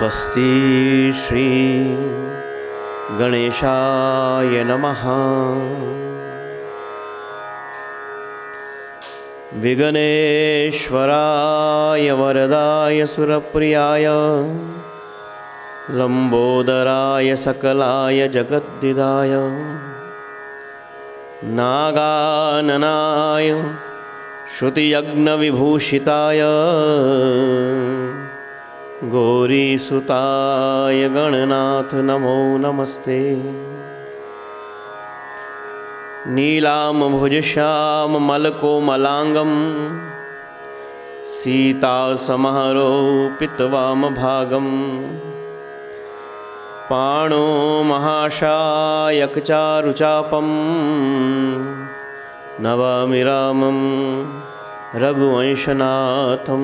स्वस्ति श्री गणेशाय नमः। विघ्नेश्वराय वरदाय सुरप्रियाय लंबोदराय सकलाय जगद्दिदाय नागाननाय श्रुतियज्ञविभूषिताय गौरीसुताय गणनाथ नमो नमस्ते। नीलाम्भुजश्याममलकोमलाङ्गं सीतासमारोपितवामभागं पाणो महाशायकचारुचापं नमामि रामं रघुवंशनाथं।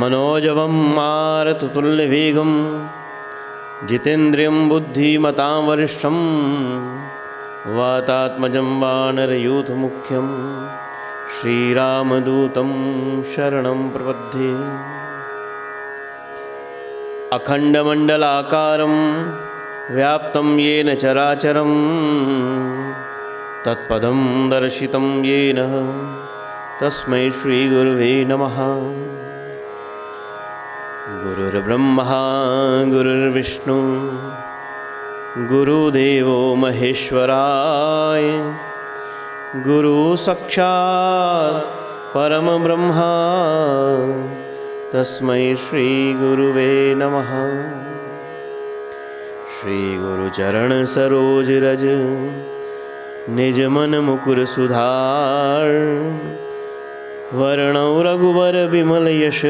मनोजवं मारुततुल्यवेगं जितेन्द्रियं बुद्धिमतां वरिष्ठं वातात्मजं वानरयूथमुख्यं श्रीरामदूतं शरणं प्रपद्ये। अखण्डमण्डलाकारं व्याप्तं येन चराचरं तत्पदं दर्शितं येन तस्मै श्रीगुरुवे नमः। गुरुर्ब्रह्मा गुरुर्विष्णु गुरुदेवो महेश्वराय गुरु साक्षात् परमब्रह्मा तस्मै श्री गुरुवे नमः। श्री गुरुचरण सरोज रज निज मन मुकुर सुधार वर्णौ रघुवर विमल यश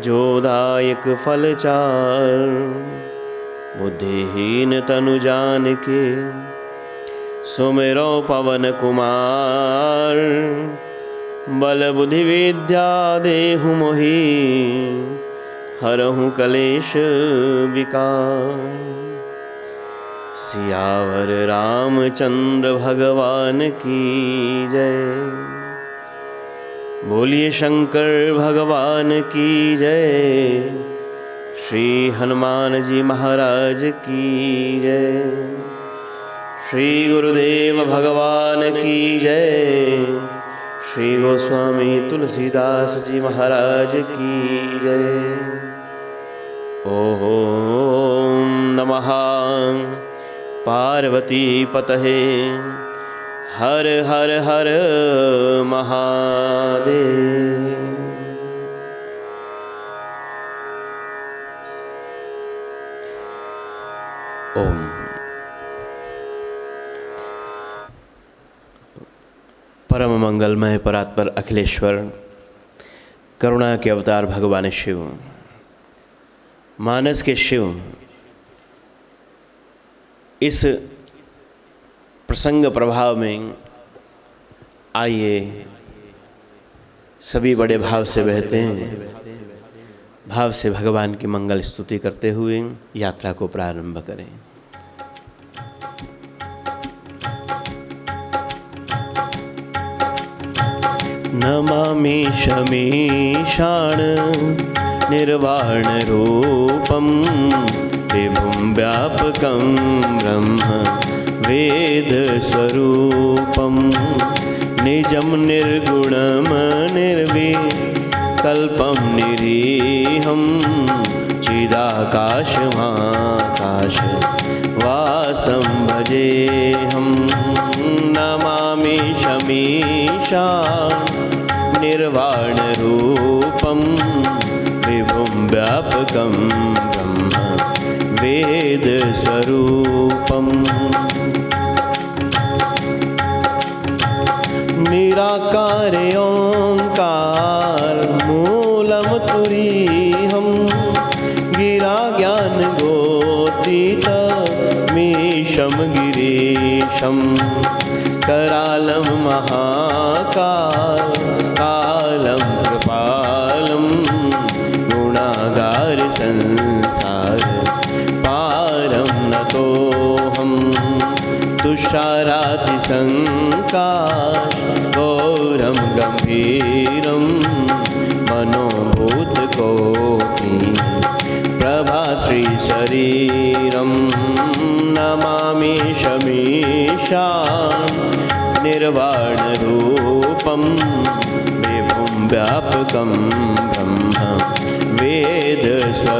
जोदायक फलचार। बुद्धिहीन तनु जानिके सुमिरो पवन कुमार बल बुद्धि विद्या देहु मोहि हरहु कलेश विकार। सियावर रामचंद्र भगवान की जय। बोलिए शंकर भगवान की जय। श्री हनुमान जी महाराज की जय। श्री गुरुदेव भगवान की जय। श्री गोस्वामी तुलसीदास जी महाराज की जय। ओम नमः पार्वती पतये हर हर हर महादेव। ओम। परम मंगलमय परात्पर अखिलेश्वर करुणा के अवतार भगवान शिव मानस के शिव इस प्रसंग प्रभाव में आइए सभी बड़े भाव से बहते हैं। भाव से भगवान की मंगल स्तुति करते हुए यात्रा को प्रारंभ करें। नमामि शमीशान निर्वाण रूपम विभुं व्यापकं ब्रह्म वेद स्वरूपं निजं निर्गुणं निर्विकल्पं निरीहं चिदाकाशमाकाश वासं भजेऽहं। नमामि शमीशा निर्वाण रूपं विभुं व्यापकं ब्रह्म वेद स्वरूपं निराकार ओंकार मूलम तुरीहं गिरा ज्ञान गोतीत मीशं गिरीशं करालं महाकाल कालं कृपालं गुणागार संसार पारं नतोऽहं तुषारातिसंकाश घोरं गंभीरं मनोभूमितं श्रीशरीरं नमामि शमीशां निर्वाणरूपं विभुं व्यापकं ब्रह्म वेदस्वरूपम्।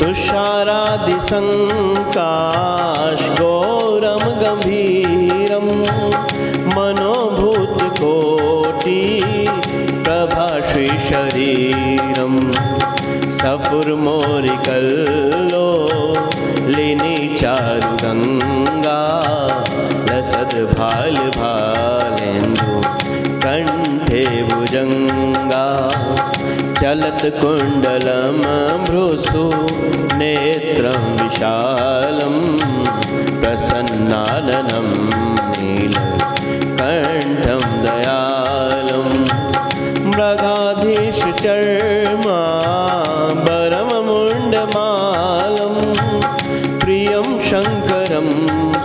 तुषारादिसङ्काशगौरं गम्भीरं मनोभूतकोटि प्रभाश्रीशरीरं सफुरमोरिकल्लोलिनी चारुगङ्गा लसद्भालभालेन्दु कण्ठे भुजङ्गा चलत्कुण्डलं भ्रूसु नेत्रं विशालं प्रसन्नाननं नीलकण्ठं दयालं मृगाधीशचर्माम्बरमुण्डमालं प्रियं शङ्करं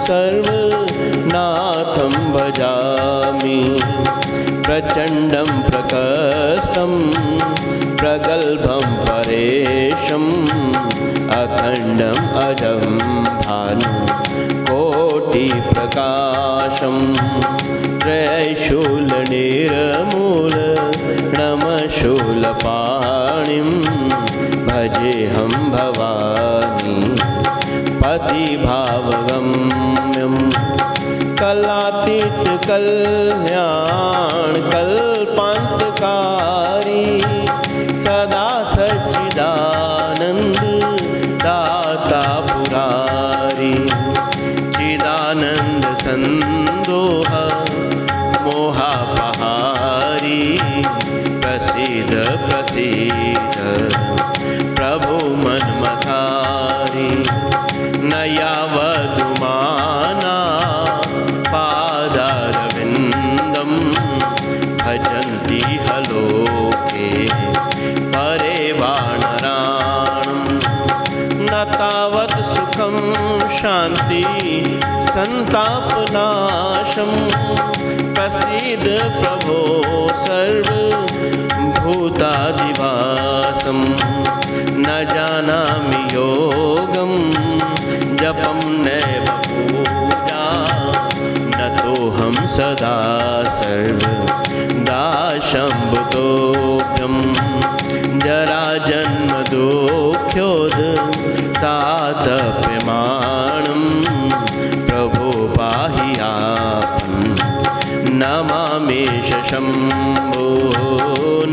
सर्वनाथं भजामि। प्रचण्डं प्रकस्तं प्रगल्भं परेशम् अखण्डम् अजं भानुकोटिप्रकाशं त्रयशूलनिर्मूलनमशूलपाणिं भजेऽहं भवानी पतिभावगम्यं। कलातीतकल्याण कल्पान्तकारी सदा सच्चिदानन्द दाता पुरारी चिदानन्द संदोह मोहापहारी प्रसीद प्रसीद प्रभु मन्मथारी। न यावदुमाना पादारविन्दं भजन्ति हलोके परे वानराणं न तावत् सुखं शान्ति संतापनाशं प्रसीद प्रभो सर्वभूतादिवासं। न जानामि योगं जपं नैव पूजा न तोऽहं सदा सर्वदा शम्भुतोऽभ्यं। जराजन्मदुःख्योद्तातप्यमाणं प्रभो पाहि आपन् नमामीश शम्भो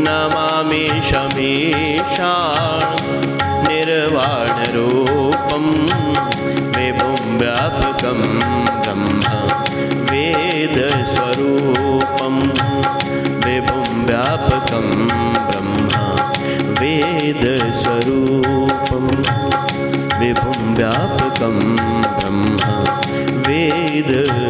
नमामि शमीशां निर्वाणरूपं विभुं व्यापकं ब्रह्म वेदस्वरूपं विभुं व्यापकं ब्रह्म वेदस्वरूपं विभुं व्यापकं ब्रह्म वेदस्वरूपम्।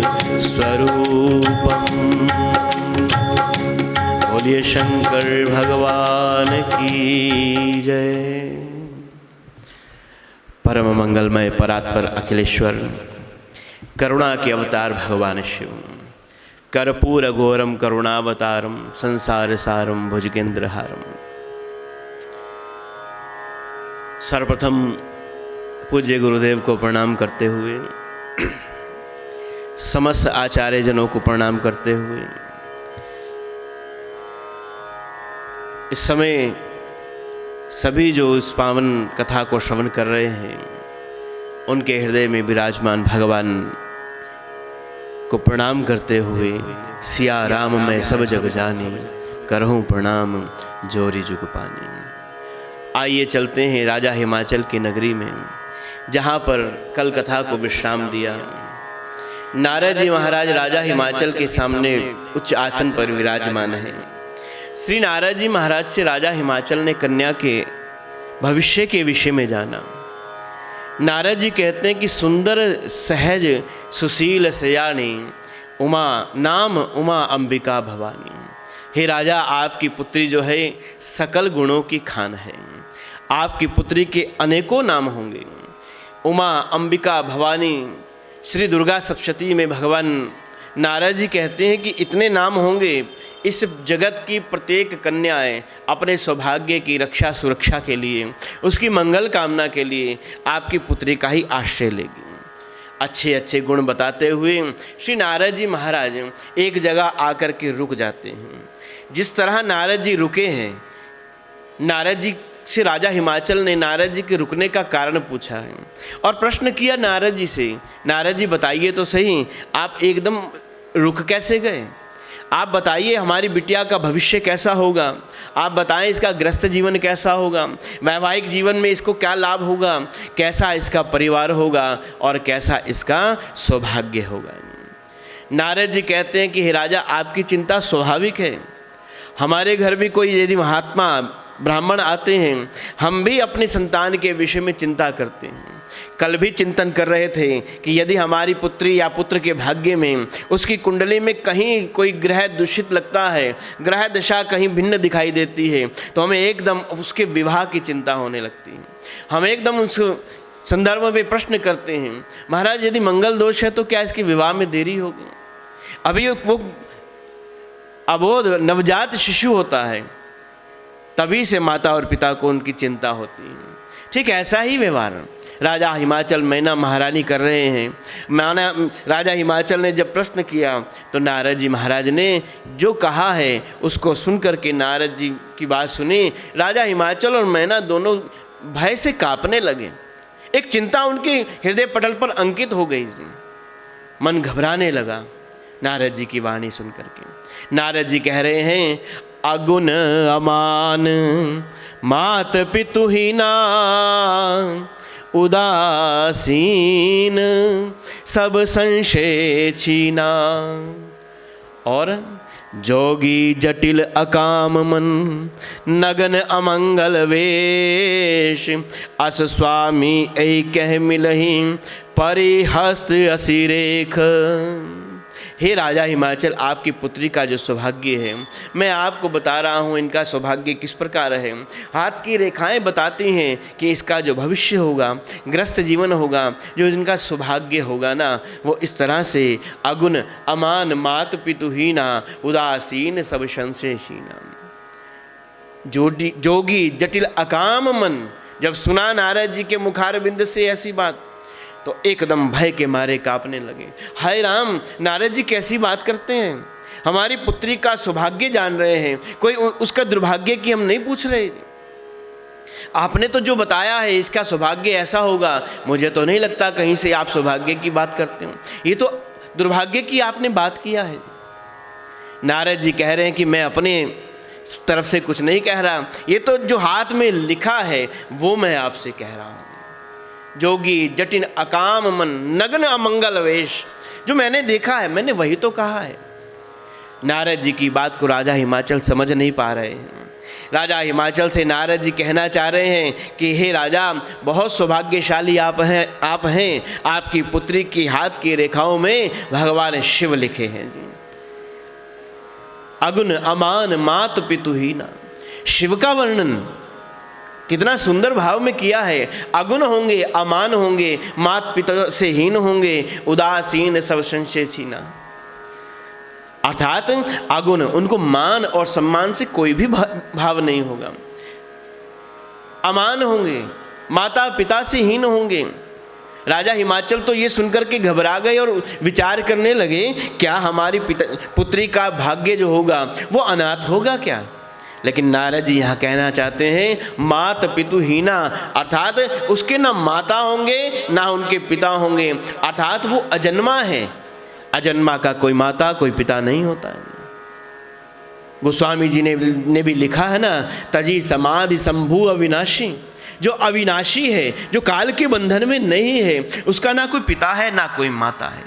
बोलिए शंकर भगवान की जय। परम मंगलमय परात्पर अखिलेश्वर करुणा के अवतार भगवान शिव कर्पूर घोरम करुणावतारम संसार सारम भुजगेंद्रहारम। सर्वप्रथम पूज्य गुरुदेव को प्रणाम करते हुए, समस्त आचार्य जनों को प्रणाम करते हुए, इस समय सभी जो इस पावन कथा को श्रवण कर रहे हैं उनके हृदय में विराजमान भगवान को प्रणाम करते हुए, सिया राम मैं सब जग जानी करहूँ प्रणाम जोरी जुग पानी। आइए चलते हैं राजा हिमाचल की नगरी में, जहाँ पर कल कथा को विश्राम दिया। नारद जी महाराज राजा हिमाचल के सामने उच्च आसन पर विराजमान हैं। श्री नारद जी महाराज से राजा हिमाचल ने कन्या के भविष्य के विषय में जाना। नारद जी कहते हैं कि सुंदर सहज सुशील सयानी उमा नाम उमा अंबिका भवानी। हे राजा, आपकी पुत्री जो है सकल गुणों की खान है। आपकी पुत्री के अनेकों नाम होंगे। उमा अंबिका भवानी, श्री दुर्गा सप्तशती में भगवान नारद जी कहते हैं कि इतने नाम होंगे, इस जगत की प्रत्येक कन्याएं अपने सौभाग्य की रक्षा सुरक्षा के लिए, उसकी मंगल कामना के लिए आपकी पुत्री का ही आश्रय लेगी। अच्छे अच्छे गुण बताते हुए श्री नारद जी महाराज एक जगह आकर के रुक जाते हैं। जिस तरह नारद जी रुके हैं, नारद जी से राजा हिमाचल ने नारद जी के रुकने का कारण पूछा है और प्रश्न किया नारद जी से, नारद जी बताइए तो सही, आप एकदम रुक कैसे गए? आप बताइए हमारी बिटिया का भविष्य कैसा होगा, आप बताएं इसका गृहस्थ जीवन कैसा होगा, वैवाहिक जीवन में इसको क्या लाभ होगा, कैसा इसका परिवार होगा और कैसा इसका सौभाग्य होगा। नारद जी कहते हैं कि हे राजा, आपकी चिंता स्वाभाविक है। हमारे घर भी कोई यदि महात्मा ब्राह्मण आते हैं, हम भी अपने संतान के विषय में चिंता करते हैं। कल भी चिंतन कर रहे थे कि यदि हमारी पुत्री या पुत्र के भाग्य में, उसकी कुंडली में कहीं कोई ग्रह दूषित लगता है, ग्रह दशा कहीं भिन्न दिखाई देती है, तो हमें एकदम उसके विवाह की चिंता होने लगती है। हम एकदम उस संदर्भ में प्रश्न करते हैं, महाराज यदि मंगल दोष है तो क्या इसके विवाह में देरी होगी? अभी वो अबोध नवजात शिशु होता है, तभी से माता और पिता को उनकी चिंता होती है। ठीक ऐसा ही व्यवहार राजा हिमाचल मैना महारानी कर रहे हैं। राजा हिमाचल ने जब प्रश्न किया तो नारद जी महाराज ने जो कहा है उसको सुन करके नारद जी की बात सुनी। राजा हिमाचल और मैना दोनों भय से कांपने लगे। एक चिंता उनके हृदय पटल पर अंकित हो गई, मन घबराने लगा नारद जी की वाणी सुन करके। नारद जी कह रहे हैं, अगुण अमान मात पितुहीना उदासीन सब संशय छीना, और जोगी जटिल अकाम मन नगन अमंगल वेश, अस स्वामी ऐ कह मिलहि परिहस्त असिरेख। हे राजा हिमाचल, आपकी पुत्री का जो सौभाग्य है, मैं आपको बता रहा हूँ इनका सौभाग्य किस प्रकार है। हाथ की रेखाएं बताती हैं कि इसका जो भविष्य होगा, ग्रस्त जीवन होगा, जो इनका सौभाग्य होगा ना, वो इस तरह से अगुण अमान मात पितुहीना उदासीन सब संशयशीना। जोगी जटिल अकाम मन, जब सुना नारद जी के मुखारबिंद से ऐसी बात तो एकदम भय के मारे कांपने लगे। हाय राम, नारद जी कैसी बात करते हैं, हमारी पुत्री का सौभाग्य जान रहे हैं, कोई उसका दुर्भाग्य की हम नहीं पूछ रहे थे। आपने तो जो बताया है इसका सौभाग्य ऐसा होगा, मुझे तो नहीं लगता कहीं से आप सौभाग्य की बात करते हो, ये तो दुर्भाग्य की आपने बात किया है। नारद जी कह रहे हैं कि मैं अपने तरफ से कुछ नहीं कह रहा, ये तो जो हाथ में लिखा है वो मैं आपसे कह रहा हूँ। जोगी जटिन अकाम मन नग्न अमंगल वेश, जो मैंने देखा है मैंने वही तो कहा है। नारद जी की बात को राजा हिमाचल समझ नहीं पा रहे हैं। राजा हिमाचल से नारद जी कहना चाह रहे हैं कि हे राजा, बहुत सौभाग्यशाली आप हैं, आपकी पुत्री की हाथ की रेखाओं में भगवान शिव लिखे हैं जी। अगुण अमान मात पितुहीना, शिव का वर्णन कितना सुंदर भाव में किया है। अगुण होंगे, अमान होंगे, मात पिता से हीन होंगे, उदासीन सब संशय छीना। अर्थात अगुण, उनको मान और सम्मान से कोई भी भाव नहीं होगा। अमान होंगे, माता पिता से हीन होंगे। राजा हिमाचल तो ये सुनकर के घबरा गए और विचार करने लगे, क्या हमारी पुत्री का भाग्य जो होगा वो अनाथ होगा क्या? लेकिन नारद जी यहाँ कहना चाहते हैं मात पितुहीना, अर्थात उसके ना माता होंगे ना उनके पिता होंगे, अर्थात वो अजन्मा है। अजन्मा का कोई माता कोई पिता नहीं होता है। गोस्वामी जी ने भी लिखा है ना, तजी समाधि शंभु अविनाशी, जो अविनाशी है, जो काल के बंधन में नहीं है, उसका ना कोई पिता है ना कोई माता है।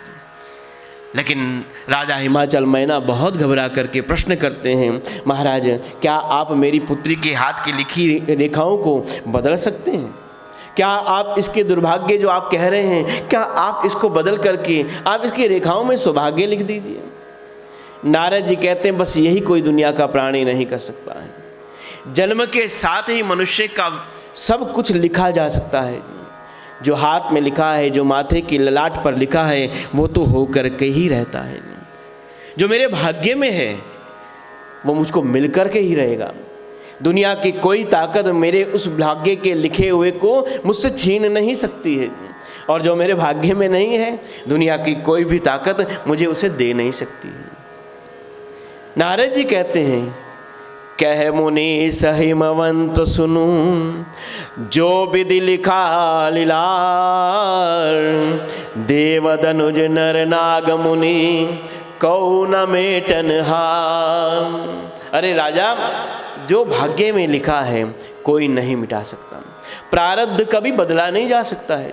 लेकिन राजा हिमाचल मैना बहुत घबरा करके प्रश्न करते हैं, महाराज क्या आप मेरी पुत्री के हाथ की लिखी रेखाओं को बदल सकते हैं? क्या आप इसके दुर्भाग्य जो आप कह रहे हैं, क्या आप इसको बदल करके आप इसकी रेखाओं में सौभाग्य लिख दीजिए? नारद जी कहते हैं बस यही कोई दुनिया का प्राणी नहीं कर सकता है। जन्म के साथ ही मनुष्य का सब कुछ लिखा जा सकता है। जो हाथ में लिखा है, जो माथे की ललाट पर लिखा है, वो तो हो कर के ही रहता है। जो मेरे भाग्य में है वो मुझको मिल कर के ही रहेगा। दुनिया की कोई ताकत मेरे उस भाग्य के लिखे हुए को मुझसे छीन नहीं सकती है, और जो मेरे भाग्य में नहीं है दुनिया की कोई भी ताकत मुझे उसे दे नहीं सकती है। नारद जी कहते हैं, कह मुनि सहिमवंत सुनू, जो विधि लिखा लीलार, देव दनुज नर नाग मुनि कौ न मेटन हार। अरे राजा, जो भाग्य में लिखा है कोई नहीं मिटा सकता, प्रारब्ध कभी बदला नहीं जा सकता है।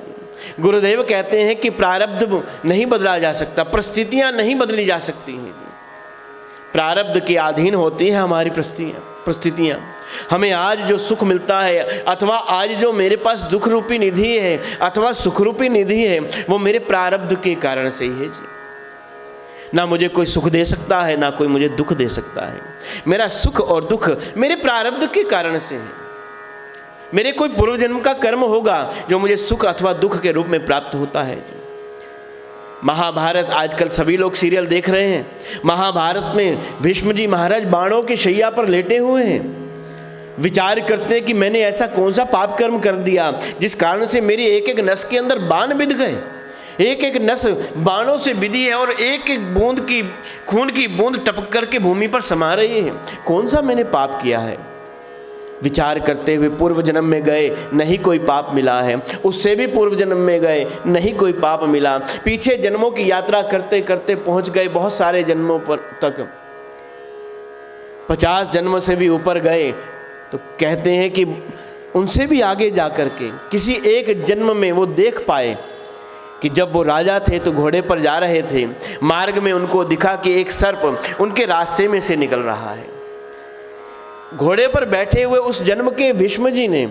गुरुदेव कहते हैं कि प्रारब्ध नहीं बदला जा सकता, परिस्थितियां नहीं बदली जा सकती हैं, प्रारब्ध के अधीन होती हैं हमारी परिस्थितियां। हमें आज जो सुख मिलता है अथवा आज जो मेरे पास दुख रूपी निधि है अथवा सुख रूपी निधि है वो मेरे प्रारब्ध के कारण से ही है जी। ना मुझे कोई सुख दे सकता है ना कोई मुझे दुख दे सकता है। मेरा सुख और दुख मेरे प्रारब्ध के कारण से है। मेरे कोई पूर्व जन्म का कर्म होगा जो मुझे सुख अथवा दुख के रूप में प्राप्त होता है जी। महाभारत आजकल सभी लोग सीरियल देख रहे हैं। महाभारत में भीष्म जी महाराज बाणों की शैया पर लेटे हुए हैं, विचार करते हैं कि मैंने ऐसा कौन सा पाप कर्म कर दिया जिस कारण से मेरी एक एक नस के अंदर बाण बिध गए। एक एक नस बाणों से बिधी है और एक एक बूंद की खून की बूंद टपक करके भूमि पर समा रही है। कौन सा मैंने पाप किया है? विचार करते हुए पूर्व जन्म में गए, नहीं कोई पाप मिला है। उससे भी पूर्व जन्म में गए, नहीं कोई पाप मिला। पीछे जन्मों की यात्रा करते करते पहुंच गए बहुत सारे जन्मों पर तक, 50 जन्म से भी ऊपर गए। तो कहते हैं कि उनसे भी आगे जा कर के किसी एक जन्म में वो देख पाए कि जब वो राजा थे तो घोड़े पर जा रहे थे, मार्ग में उनको दिखा कि एक सर्प उनके रास्ते में से निकल रहा है। घोड़े पर बैठे हुए उस जन्म के भीष्म जी ने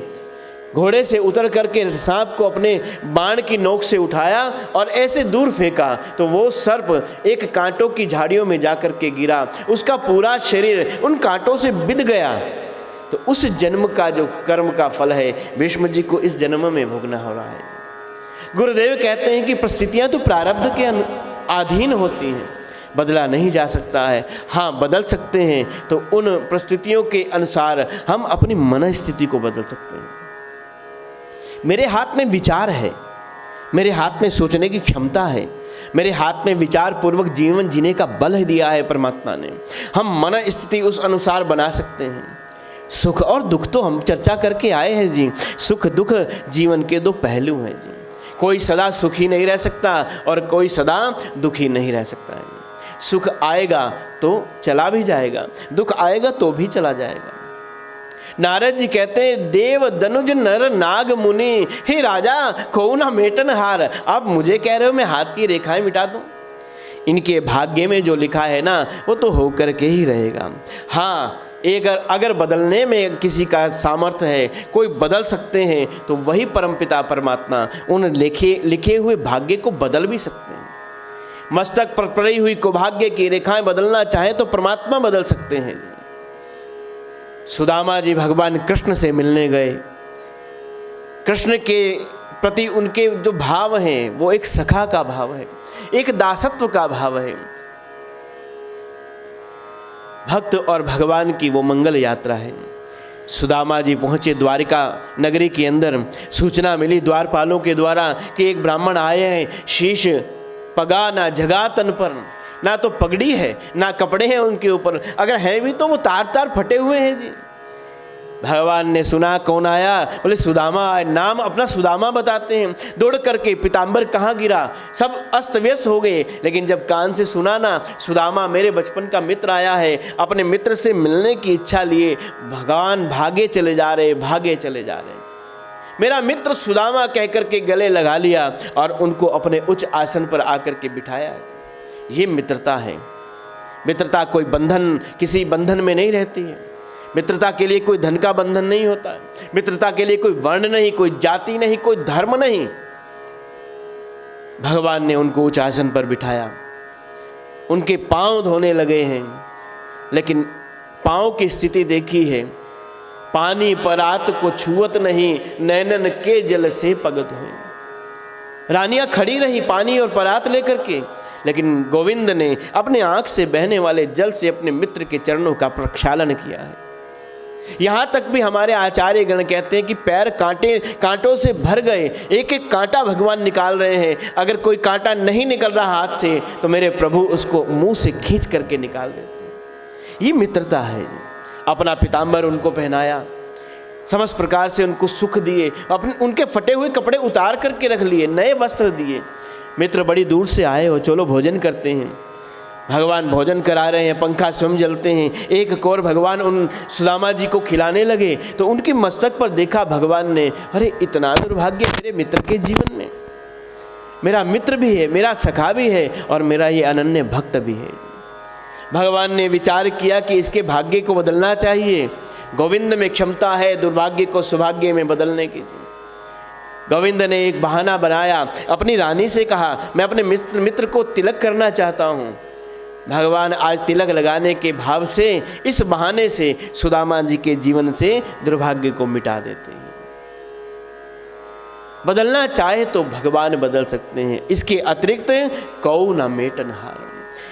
घोड़े से उतर करके सांप को अपने बाण की नोक से उठाया और ऐसे दूर फेंका तो वो सर्प एक कांटों की झाड़ियों में जाकर के गिरा। उसका पूरा शरीर उन कांटों से बिध गया। तो उस जन्म का जो कर्म का फल है भीष्म जी को इस जन्म में भोगना हो रहा है। गुरुदेव कहते हैं कि परिस्थितियां तो प्रारब्ध के अधीन होती हैं, बदला नहीं जा सकता है। हाँ, बदल सकते हैं तो उन परिस्थितियों के अनुसार हम अपनी मन स्थिति को बदल सकते हैं। मेरे हाथ में विचार है, मेरे हाथ में सोचने की क्षमता है, मेरे हाथ में विचार पूर्वक जीवन जीने का बल दिया है परमात्मा ने। हम मन स्थिति उस अनुसार बना सकते हैं। सुख और दुख तो हम चर्चा करके आए हैं जी। सुख दुख जीवन के दो पहलू हैं जी। कोई सदा सुखी नहीं रह सकता और कोई सदा दुखी नहीं रह सकता है। सुख आएगा तो चला भी जाएगा, दुख आएगा तो भी चला जाएगा। नारद जी कहते हैं, देव दनुज नर नाग मुनि, हे राजा खो ना मेटन हार। आप मुझे कह रहे हो मैं हाथ की रेखाएं मिटा दूं? इनके भाग्य में जो लिखा है ना वो तो होकर के ही रहेगा। हाँ, अगर बदलने में किसी का सामर्थ्य है, कोई बदल सकते हैं तो वही परमपिता परमात्मा उन लिखे हुए भाग्य को बदल भी सकते हैं। मस्तक पर पड़ी हुई सौभाग्य की रेखाएं बदलना चाहे तो परमात्मा बदल सकते हैं। सुदामा जी भगवान कृष्ण से मिलने गए। कृष्ण के प्रति उनके जो भाव हैं वो एक सखा का भाव है, एक दासत्व का भाव है। भक्त और भगवान की वो मंगल यात्रा है। सुदामा जी पहुंचे द्वारिका नगरी के अंदर। सूचना मिली द्वारपालों के द्वारा कि एक ब्राह्मण आए हैं, शीश पगा ना जगा तन पर, ना तो पगड़ी है ना कपड़े हैं उनके ऊपर, अगर हैं भी तो वो तार तार फटे हुए हैं जी। भगवान ने सुना कौन आया, बोले सुदामा आए। नाम अपना सुदामा बताते हैं। दौड़ करके पीताम्बर कहाँ गिरा, सब अस्त व्यस्त हो गए। लेकिन जब कान से सुना ना सुदामा मेरे बचपन का मित्र आया है, अपने मित्र से मिलने की इच्छा लिए भगवान भागे चले जा रहे, भागे चले जा रहे। मेरा मित्र सुदामा कह करके गले लगा लिया और उनको अपने उच्च आसन पर आकर के बिठाया। ये मित्रता है। मित्रता कोई बंधन, किसी बंधन में नहीं रहती है। मित्रता के लिए कोई धन का बंधन नहीं होता है। मित्रता के लिए कोई वर्ण नहीं, कोई जाति नहीं, कोई धर्म नहीं। भगवान ने उनको उच्च आसन पर बिठाया। उनके पांव धोने लगे हैं, लेकिन पांव की स्थिति देखी है, पानी परात को छुअत नहीं, नैनन के जल से पगत हुए। रानियां खड़ी रही पानी और परात लेकर के, लेकिन गोविंद ने अपने आंख से बहने वाले जल से अपने मित्र के चरणों का प्रक्षालन किया है। यहाँ तक भी हमारे आचार्य गण कहते हैं कि पैर कांटों से भर गए, एक एक कांटा भगवान निकाल रहे हैं। अगर कोई कांटा नहीं निकल रहा हाथ से तो मेरे प्रभु उसको मुंह से खींच करके निकाल देते हैं। ये मित्रता है। अपना पीताम्बर उनको पहनाया, समस्त प्रकार से उनको सुख दिए, अपने उनके फटे हुए कपड़े उतार करके रख लिए, नए वस्त्र दिए। मित्र बड़ी दूर से आए हो, चलो भोजन करते हैं। भगवान भोजन करा रहे हैं, पंखा स्वयं जलते हैं। एक कौर भगवान उन सुदामा जी को खिलाने लगे तो उनके मस्तक पर देखा भगवान ने, अरे इतना दुर्भाग्य मेरे मित्र के जीवन में। मेरा मित्र भी है, मेरा सखा भी है और मेरा ये अनन्य भक्त भी है। भगवान ने विचार किया कि इसके भाग्य को बदलना चाहिए। गोविंद में क्षमता है दुर्भाग्य को सौभाग्य में बदलने की। गोविंद ने एक बहाना बनाया, अपनी रानी से कहा, मैं अपने मित्र को तिलक करना चाहता हूँ। भगवान आज तिलक लगाने के भाव से, इस बहाने से सुदामा जी के जीवन से दुर्भाग्य को मिटा देते हैं। बदलना चाहे तो भगवान बदल सकते हैं, इसके अतिरिक्त कौ न मेटन हार।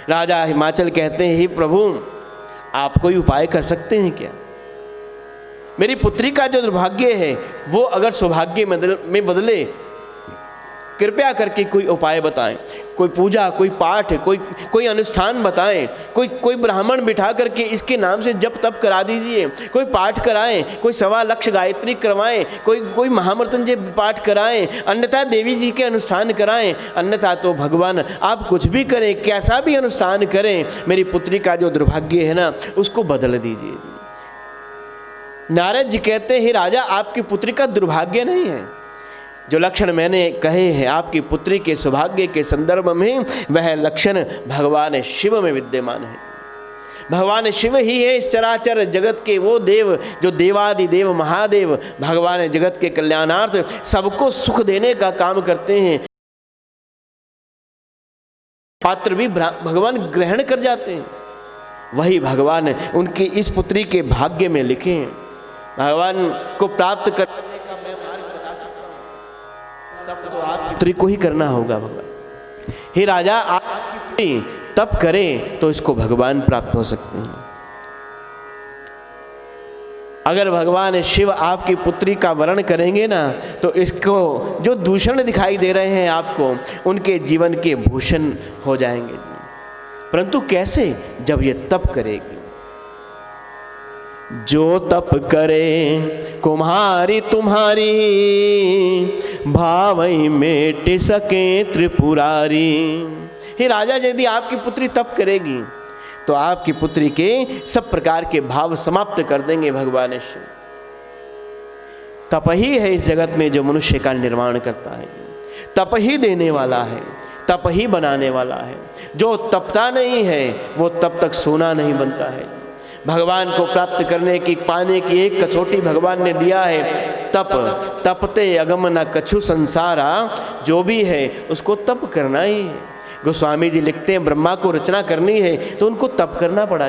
राजा हिमाचल कहते हैं, हे प्रभु आप कोई उपाय कर सकते हैं क्या? मेरी पुत्री का जो दुर्भाग्य है वो अगर सौभाग्य में बदले, कृपया करके कोई उपाय बताएं। कोई पूजा, कोई पाठ, कोई अनुष्ठान बताएं। कोई ब्राह्मण बिठा करके इसके नाम से जप तप करा दीजिए। कोई पाठ कराएं, कोई 1.25 लाख गायत्री करवाएं, कोई महामृत्युंजय पाठ कराएं, अन्यथा देवी जी के अनुष्ठान कराएं। अन्यथा तो भगवान आप कुछ भी करें, कैसा भी अनुष्ठान करें, मेरी पुत्री का जो दुर्भाग्य है ना उसको बदल दीजिए। नारद जी कहते हैं, राजा आपकी पुत्री का दुर्भाग्य नहीं है, जो लक्षण मैंने कहे हैं आपकी पुत्री के सौभाग्य के संदर्भ में, वह लक्षण भगवान शिव में विद्यमान है। भगवान शिव ही है इस चराचर जगत के वो देव जो देवादि देव महादेव, भगवान जगत के कल्याणार्थ सबको सुख देने का काम करते हैं। पात्र भी भगवान ग्रहण कर जाते हैं, वही भगवान उनकी इस पुत्री के भाग्य में लिखे हैं। भगवान को प्राप्त करने का मैं मार्ग बता सकता हूं, तब तो आप पुत्री को ही करना होगा। भगवान हे राजा आपकी पुत्री तप करे तो इसको भगवान प्राप्त हो सकते हैं। अगर भगवान शिव आपकी पुत्री का वर्ण करेंगे ना तो इसको जो दूषण दिखाई दे रहे हैं आपको, उनके जीवन के भूषण हो जाएंगे। परंतु कैसे? जब ये तप करेगी। जो तप करे कुम्हारी तुम्हारी, भावई मेट सके त्रिपुरारी। हे राजा, यदि आपकी पुत्री तप करेगी तो आपकी पुत्री के सब प्रकार के भाव समाप्त कर देंगे भगवान शिव। तप ही है इस जगत में जो मनुष्य का निर्माण करता है, तप ही देने वाला है, तप ही बनाने वाला है। जो तपता नहीं है वो तब तक सोना नहीं बनता है। भगवान को प्राप्त करने की, पाने की एक कसौटी भगवान ने दिया है, तप। तपते अगम न कछु संसारा, जो भी है उसको तप करना ही है। गोस्वामी जी लिखते हैं, ब्रह्मा को रचना करनी है तो उनको तप करना पड़ा।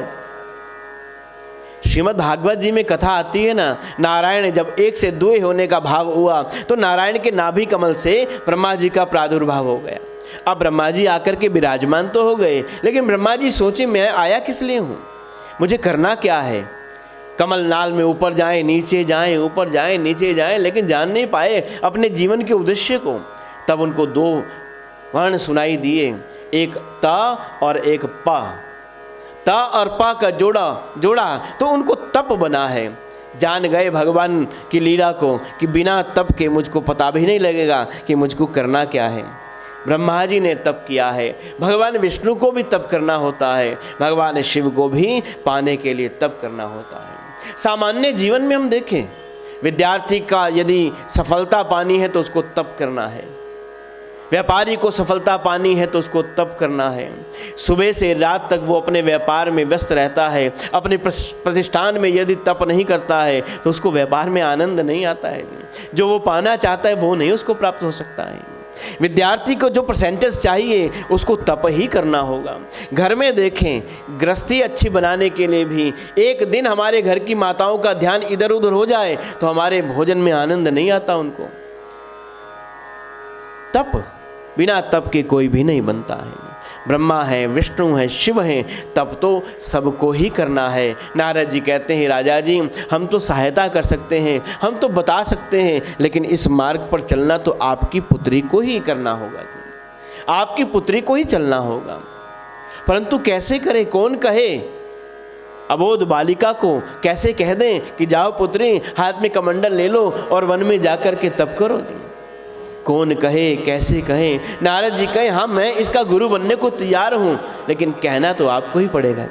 श्रीमद् भागवत जी में कथा आती है ना, नारायण जब एक से द्वे होने का भाव हुआ तो नारायण के नाभि कमल से ब्रह्मा जी का प्रादुर्भाव हो गया। अब ब्रह्मा जी आकर के विराजमान तो हो गए, लेकिन ब्रह्मा जी सोचे मैं आया किस लिए हूँ, मुझे करना क्या है। कमल नाल में ऊपर जाएं, नीचे जाएं, ऊपर जाएं, नीचे जाएं, लेकिन जान नहीं पाए अपने जीवन के उद्देश्य को। तब उनको दो वर्ण सुनाई दिए, एक ता और एक पा। ता और पा का जोड़ा तो उनको तप बना है। जान गए भगवान की लीला को कि बिना तप के मुझको पता भी नहीं लगेगा कि मुझको करना क्या है। ब्रह्मा जी ने तप किया है, भगवान विष्णु को भी तप करना होता है, भगवान शिव को भी पाने के लिए तप करना होता है। सामान्य जीवन में हम देखें, विद्यार्थी का यदि सफलता पानी है तो उसको तप करना है, व्यापारी को सफलता पानी है तो उसको तप करना है। सुबह से रात तक वो अपने व्यापार में व्यस्त रहता है, अपने प्रतिष्ठान में यदि तप नहीं करता है तो उसको व्यापार में आनंद नहीं आता है। जो वो पाना चाहता है वो नहीं उसको प्राप्त हो सकता है। विद्यार्थी को जो परसेंटेज चाहिए उसको तप ही करना होगा। घर में देखें, गृहस्थी अच्छी बनाने के लिए भी एक दिन हमारे घर की माताओं का ध्यान इधर उधर हो जाए तो हमारे भोजन में आनंद नहीं आता उनको। तप, बिना तप के कोई भी नहीं बनता है। ब्रह्मा है, विष्णु है, शिव हैं, तब तो सबको ही करना है। नारद जी कहते हैं राजा जी, हम तो सहायता कर सकते हैं, हम तो बता सकते हैं, लेकिन इस मार्ग पर चलना तो आपकी पुत्री को ही करना होगा, आपकी पुत्री को ही चलना होगा। परंतु कैसे करें, कौन कहे? अबोध बालिका को कैसे कह दें कि जाओ पुत्री, हाथ में कमंडल ले लो और वन में जाकर के तप करो? कौन कहे, कैसे कहे? नारद जी कहे हाँ मैं इसका गुरु बनने को तैयार हूं, लेकिन कहना तो आपको ही पड़ेगा।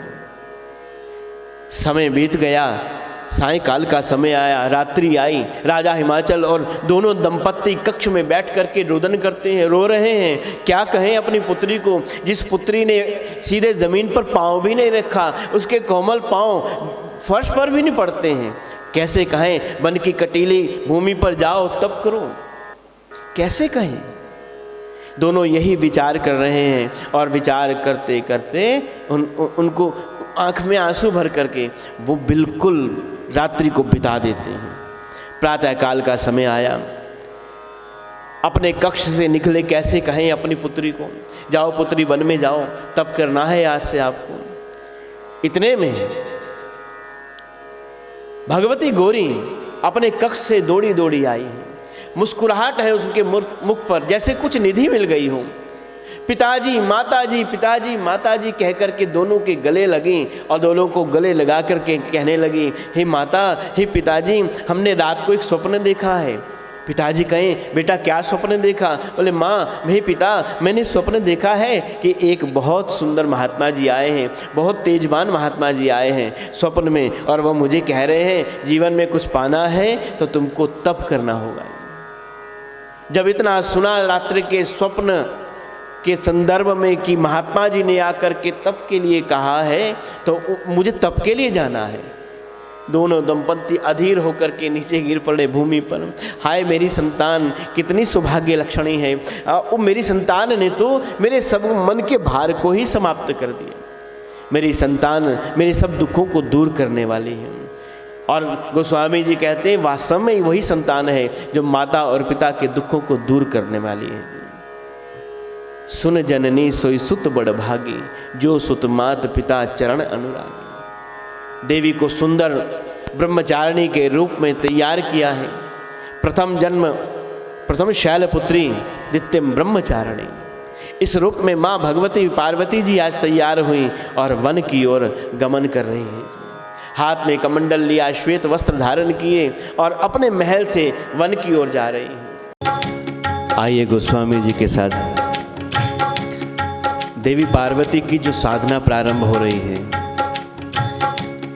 समय बीत गया, सायंकाल का समय आया, रात्रि आई, राजा हिमाचल और दोनों दंपत्ति कक्ष में बैठ करके रोदन करते हैं, रो रहे हैं। क्या कहें अपनी पुत्री को, जिस पुत्री ने सीधे ज़मीन पर पाँव भी नहीं रखा, उसके कोमल पाँव फर्श पर भी नहीं पड़ते हैं। कैसे कहें वन की कटीली भूमि पर जाओ तप करो, कैसे कहें? दोनों यही विचार कर रहे हैं और विचार करते करते उनको आँख में आंसू भर करके वो बिल्कुल रात्रि को बिता देते हैं। प्रातःकाल का समय आया, अपने कक्ष से निकले, कैसे कहें अपनी पुत्री को, जाओ पुत्री वन में जाओ, तप करना है आज से आपको। इतने में भगवती गौरी अपने कक्ष से दौड़ी दौड़ी आई है। मुस्कुराहट है उसके मुख पर, जैसे कुछ निधि मिल गई हो। पिताजी माताजी, पिताजी माताजी कह कर के दोनों के गले लगी और दोनों को गले लगा करके कहने लगी, हे माता, हे पिताजी, हमने रात को एक स्वप्न देखा है। पिताजी कहें बेटा क्या स्वप्न देखा? बोले माँ, हे पिता, मैंने स्वप्न देखा है कि एक बहुत सुंदर महात्मा जी आए हैं, बहुत तेजवान महात्मा जी आए हैं स्वप्न में, और वह मुझे कह रहे हैं जीवन में कुछ पाना है तो तुमको तप करना होगा। जब इतना सुना रात्रि के स्वप्न के संदर्भ में कि महात्मा जी ने आकर के तप के लिए कहा है, तो मुझे तप के लिए जाना है। दोनों दंपत्ति अधीर होकर के नीचे गिर पड़े भूमि पर। हाय मेरी संतान कितनी सौभाग्य लक्षणी है, वो मेरी संतान ने तो मेरे सब मन के भार को ही समाप्त कर दिया। मेरी संतान मेरे सब दुखों को दूर करने वाली है। और गोस्वामी जी कहते हैं वास्तव में वही संतान है जो माता और पिता के दुखों को दूर करने वाली है। सुन जननी सोई सुत बड़ भागी, जो सुत मात पिता चरण अनुरागी। देवी को सुंदर ब्रह्मचारिणी के रूप में तैयार किया है। प्रथम जन्म प्रथम शैलपुत्री, द्वितीयम ब्रह्मचारिणी। इस रूप में माँ भगवती पार्वती जी आज तैयार हुई और वन की ओर गमन कर रही हैं। हाथ में कमंडल लिया, श्वेत वस्त्र धारण किए और अपने महल से वन की ओर जा रही हैं। आइए गोस्वामी जी के साथ देवी पार्वती की जो साधना प्रारंभ हो रही है,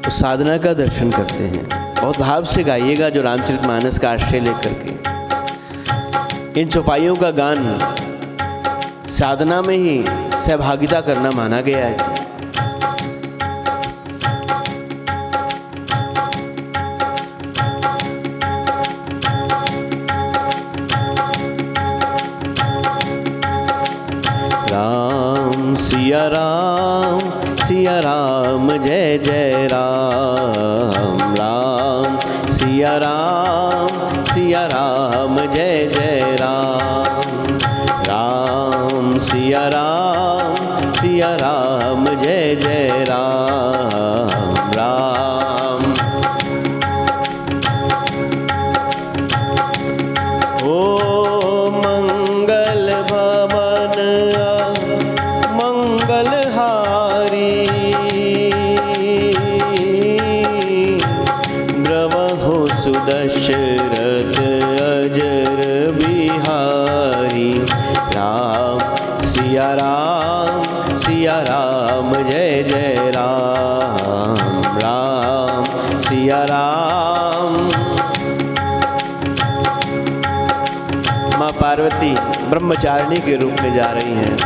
उस साधना का दर्शन करते हैं। बहुत भाव से गाइएगा, जो रामचरितमानस का आश्रय लेकर के। इन चौपाइयों का गान साधना में ही सहभागिता करना माना गया है। सिया राम जय जय राम, राम सिया राम जय जय राम, राम सिया राम जय जय राम, राम। ओ मंगल भवन सुदशरथ अजर बिहारी, राम सिया राम जय जय राम, राम सिया राम। माँ पार्वती ब्रह्मचारिणी के रूप में जा रही हैं।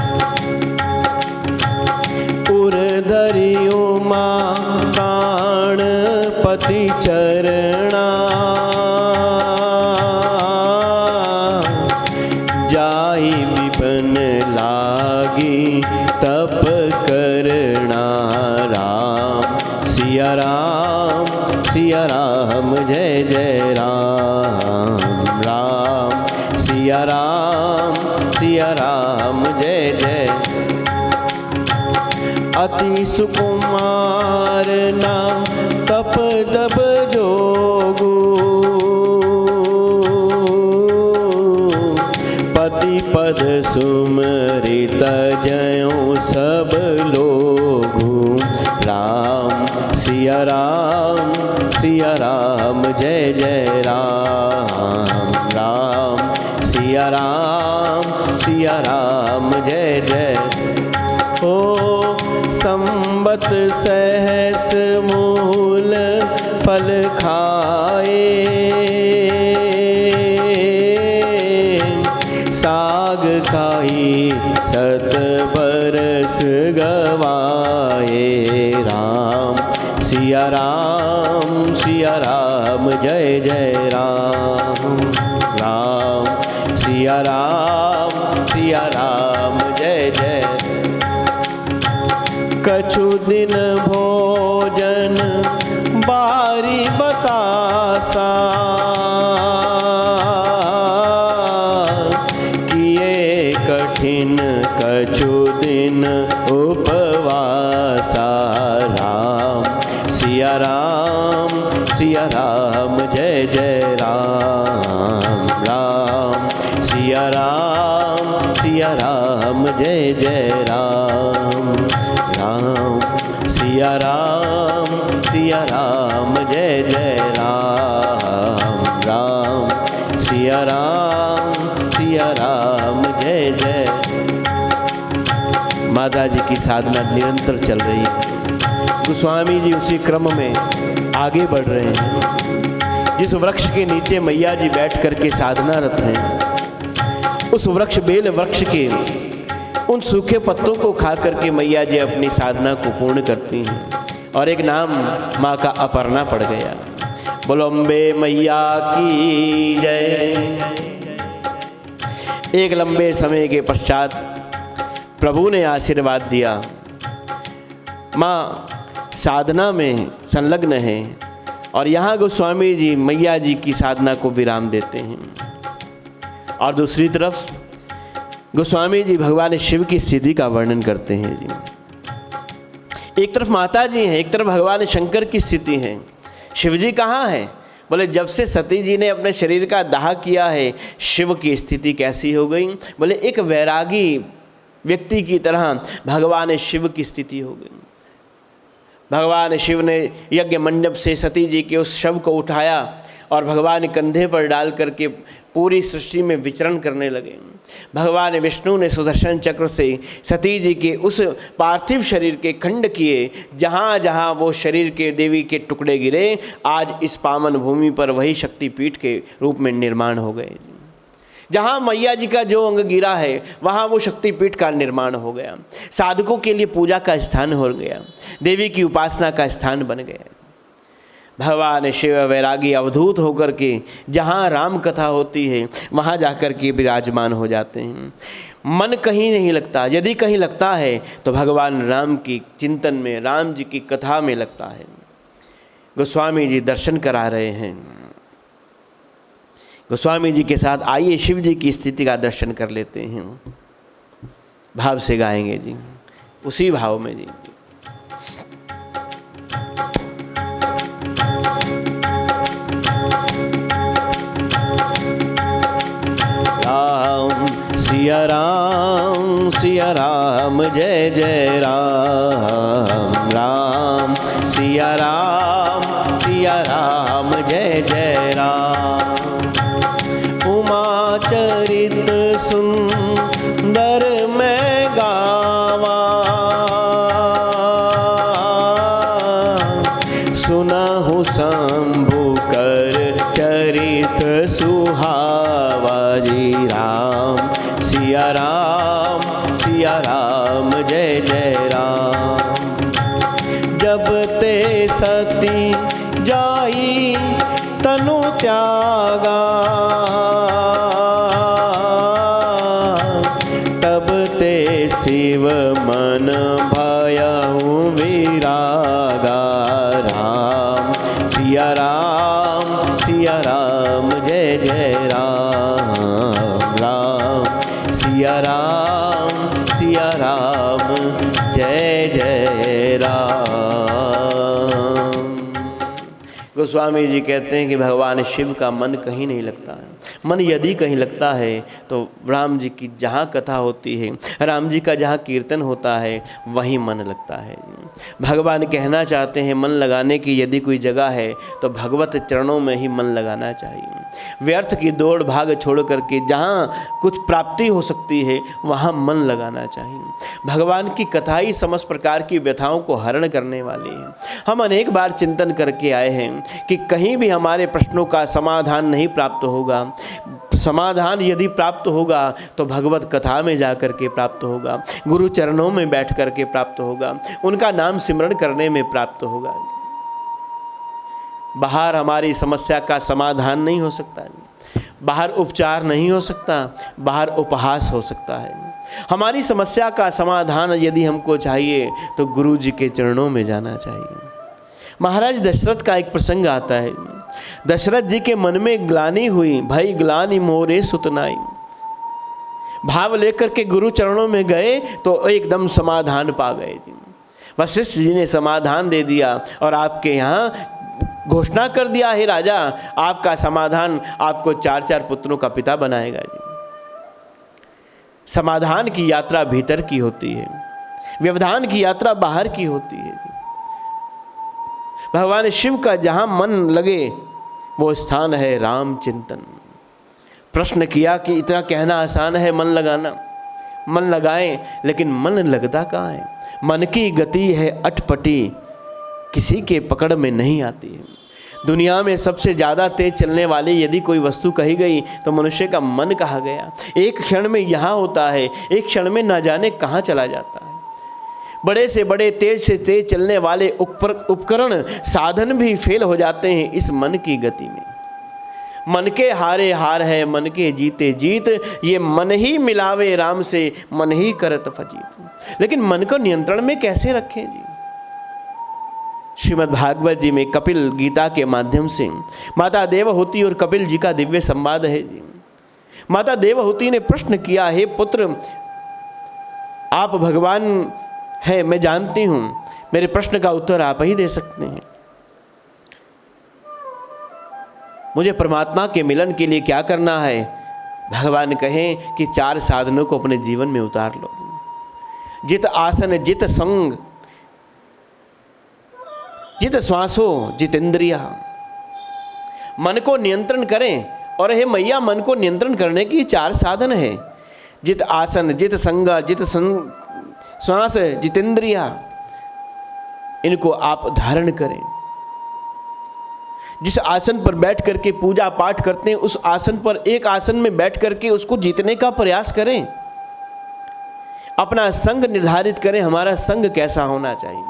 उर्धरि उमा प्राणपति चरणा, जाई विपन लागी तप करना, राम सिया राम जय जय राम, राम सिया राम जय जय। अति सुकुमार नाम तप तप जोगु, पति पद सुमरित जयों सब लोगु। राम सिया राम जय जय राम, राम सिया राम जय जय। ओ संबत सहस मूल फल खाए, साग खाई सत बरस गवाए। राम सिया राम जय जय राम, राम सिया राम जय जय। कछु दिन भोजन बारी बतासा, किए कठिन कछु दिन उपवासा। राम सिया राम जय जय राम, राम सिया राम जय जय राम, राम सिया राम जय जय राम, राम सिया राम जय जय। माता जी की साधना निरंतर चल रही है। गोस्वामी जी उसी क्रम में आगे बढ़ रहे हैं। जिस वृक्ष के नीचे मैया जी बैठ करके साधनारत हैं, उस वृक्ष बेल वृक्ष के उन सूखे पत्तों को खा करके मैया जी अपनी साधना को पूर्ण करती हैं। और एक नाम माँ का अपर्णा पड़ गया। बोलो अम्बे मैया की जय। एक लंबे समय के पश्चात प्रभु ने आशीर्वाद दिया। माँ साधना में संलग्न है और यहाँ गोस्वामी जी मैया जी की साधना को विराम देते हैं। और दूसरी तरफ गोस्वामी जी भगवान शिव की स्थिति का वर्णन करते हैं जी। एक तरफ माता जी हैं, एक तरफ भगवान शंकर की स्थिति है। शिव जी कहाँ हैं? बोले जब से सती जी ने अपने शरीर का दाह किया है, शिव की स्थिति कैसी हो गई? बोले एक वैरागी व्यक्ति की तरह भगवान शिव की स्थिति हो गई। भगवान शिव ने यज्ञ मंडप से सती जी के उस शव को उठाया और भगवान कंधे पर डाल करके पूरी सृष्टि में विचरण करने लगे। भगवान विष्णु ने सुदर्शन चक्र से सती जी के उस पार्थिव शरीर के खंड किए। जहाँ जहाँ वो शरीर के देवी के टुकड़े गिरे, आज इस पावन भूमि पर वही शक्तिपीठ के रूप में निर्माण हो गए। जहाँ मैया जी का जो अंग गिरा है, वहाँ वो शक्तिपीठ का निर्माण हो गया। साधकों के लिए पूजा का स्थान हो गया, देवी की उपासना का स्थान बन गया। भगवान शिव वैरागी अवधूत होकर के जहाँ राम कथा होती है, वहाँ जाकर के विराजमान हो जाते हैं। मन कहीं नहीं लगता, यदि कहीं लगता है तो भगवान राम की चिंतन में, राम जी की कथा में लगता है। गोस्वामी जी दर्शन करा रहे हैं। गोस्वामी जी के साथ आइए शिव जी की स्थिति का दर्शन कर लेते हैं। भाव से गाएंगे जी, उसी भाव में जी। सिया राम जय जय राम, राम सिया राम जय जय राम। उमा चरित सुंदर मैं गावा, सुनहु शंभु कर चरित सुहावा जी। राम सिया राम जय जय राम। जब ते सती जाई तनु त्यागा, तब ते शिव मन भयउ विरागा। राम सिया राम जय जय राम, राम सिया राम जय जय गोस्वामी जी कहते हैं कि भगवान शिव का मन कहीं नहीं लगता है। मन यदि कहीं लगता है तो राम जी की जहाँ कथा होती है, राम जी का जहाँ कीर्तन होता है, वहीं मन लगता है। भगवान कहना चाहते हैं मन लगाने की यदि कोई जगह है तो भगवत चरणों में ही मन लगाना चाहिए। व्यर्थ की दौड़ भाग छोड़ करके जहाँ कुछ प्राप्ति हो सकती है वहाँ मन लगाना चाहिए। भगवान की कथा ही समस्त प्रकार की व्यथाओं को हरण करने वाली है। हम अनेक बार चिंतन करके आए हैं कि कहीं भी हमारे प्रश्नों का समाधान नहीं प्राप्त होगा। समाधान यदि प्राप्त होगा तो भगवत कथा में जा कर के प्राप्त होगा, गुरु चरणों में बैठ कर के प्राप्त होगा, उनका नाम सिमरण करने में प्राप्त होगा। बाहर हमारी समस्या का समाधान नहीं हो सकता, बाहर उपचार नहीं हो सकता, बाहर उपहास हो सकता है। हमारी समस्या का समाधान यदि हमको चाहिए तो गुरु जी के चरणों में जाना चाहिए। महाराज दशरथ का एक प्रसंग आता है। दशरथ जी के मन में ग्लानि हुई, भई ग्लानि मोरे सुतनाई। भाव लेकर के गुरु चरणों में गए तो एकदम समाधान पा गए जी। वशिष्ठ जी ने समाधान दे दिया और आपके यहाँ घोषणा कर दिया है राजा, आपका समाधान आपको 4 पुत्रों का पिता बनाएगा जी। समाधान की यात्रा भीतर की होती है, व्यवधान की यात्रा बाहर की होती है। भगवान शिव का जहां मन लगे वो स्थान है राम चिंतन। प्रश्न किया कि इतना कहना आसान है मन लगाना, मन लगाएं, लेकिन मन लगता कहाँ है? मन की गति है अटपटी, किसी के पकड़ में नहीं आती है। दुनिया में सबसे ज़्यादा तेज चलने वाली यदि कोई वस्तु कही गई तो मनुष्य का मन कहा गया। एक क्षण में यहाँ होता है, एक क्षण में ना जाने कहाँ चला जाता है। बड़े से बड़े तेज से तेज चलने वाले उपकरण साधन भी फेल हो जाते हैं इस मन की गति में। मन के हारे हार है, मन के जीते जीत, ये मन ही मिलावे राम से, मन ही करत फजीत। लेकिन मन को नियंत्रण में कैसे रखें जी? श्रीमद् भागवत जी में कपिल गीता के माध्यम से माता देवहूति और कपिल जी का दिव्य संवाद है जी। माता देवहूति ने प्रश्न किया, हे पुत्र, आप भगवान है मैं जानती हूं, मेरे प्रश्न का उत्तर आप ही दे सकते हैं। मुझे परमात्मा के मिलन के लिए क्या करना है? भगवान कहें कि 4 साधनों को अपने जीवन में उतार लो। जित आसन, जित संग, जित श्वासो, जित इंद्रिया। मन को नियंत्रण करें। और हे मैया, मन को नियंत्रण करने की 4 साधन है। जित आसन, जित संग, जित श्वास, जितेंद्रिया, इनको आप धारण करें। जिस आसन पर बैठ करके पूजा पाठ करते हैं उस आसन पर, एक आसन में बैठ करके उसको जीतने का प्रयास करें। अपना संग निर्धारित करें, हमारा संग कैसा होना चाहिए।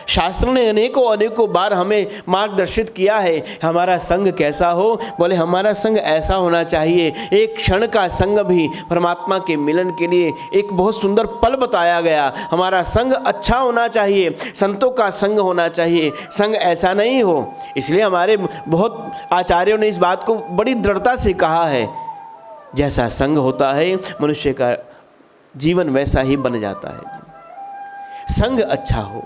शास्त्र ने अनेकों बार हमें मार्गदर्शित किया है, हमारा संग कैसा हो। बोले हमारा संग ऐसा होना चाहिए, एक क्षण का संग भी परमात्मा के मिलन के लिए एक बहुत सुंदर पल बताया गया। हमारा संग अच्छा होना चाहिए, संतों का संग होना चाहिए, संग ऐसा नहीं हो। इसलिए हमारे बहुत आचार्यों ने इस बात को बड़ी दृढ़ता से कहा है, जैसा संग होता है मनुष्य का जीवन वैसा ही बन जाता है। संग अच्छा हो।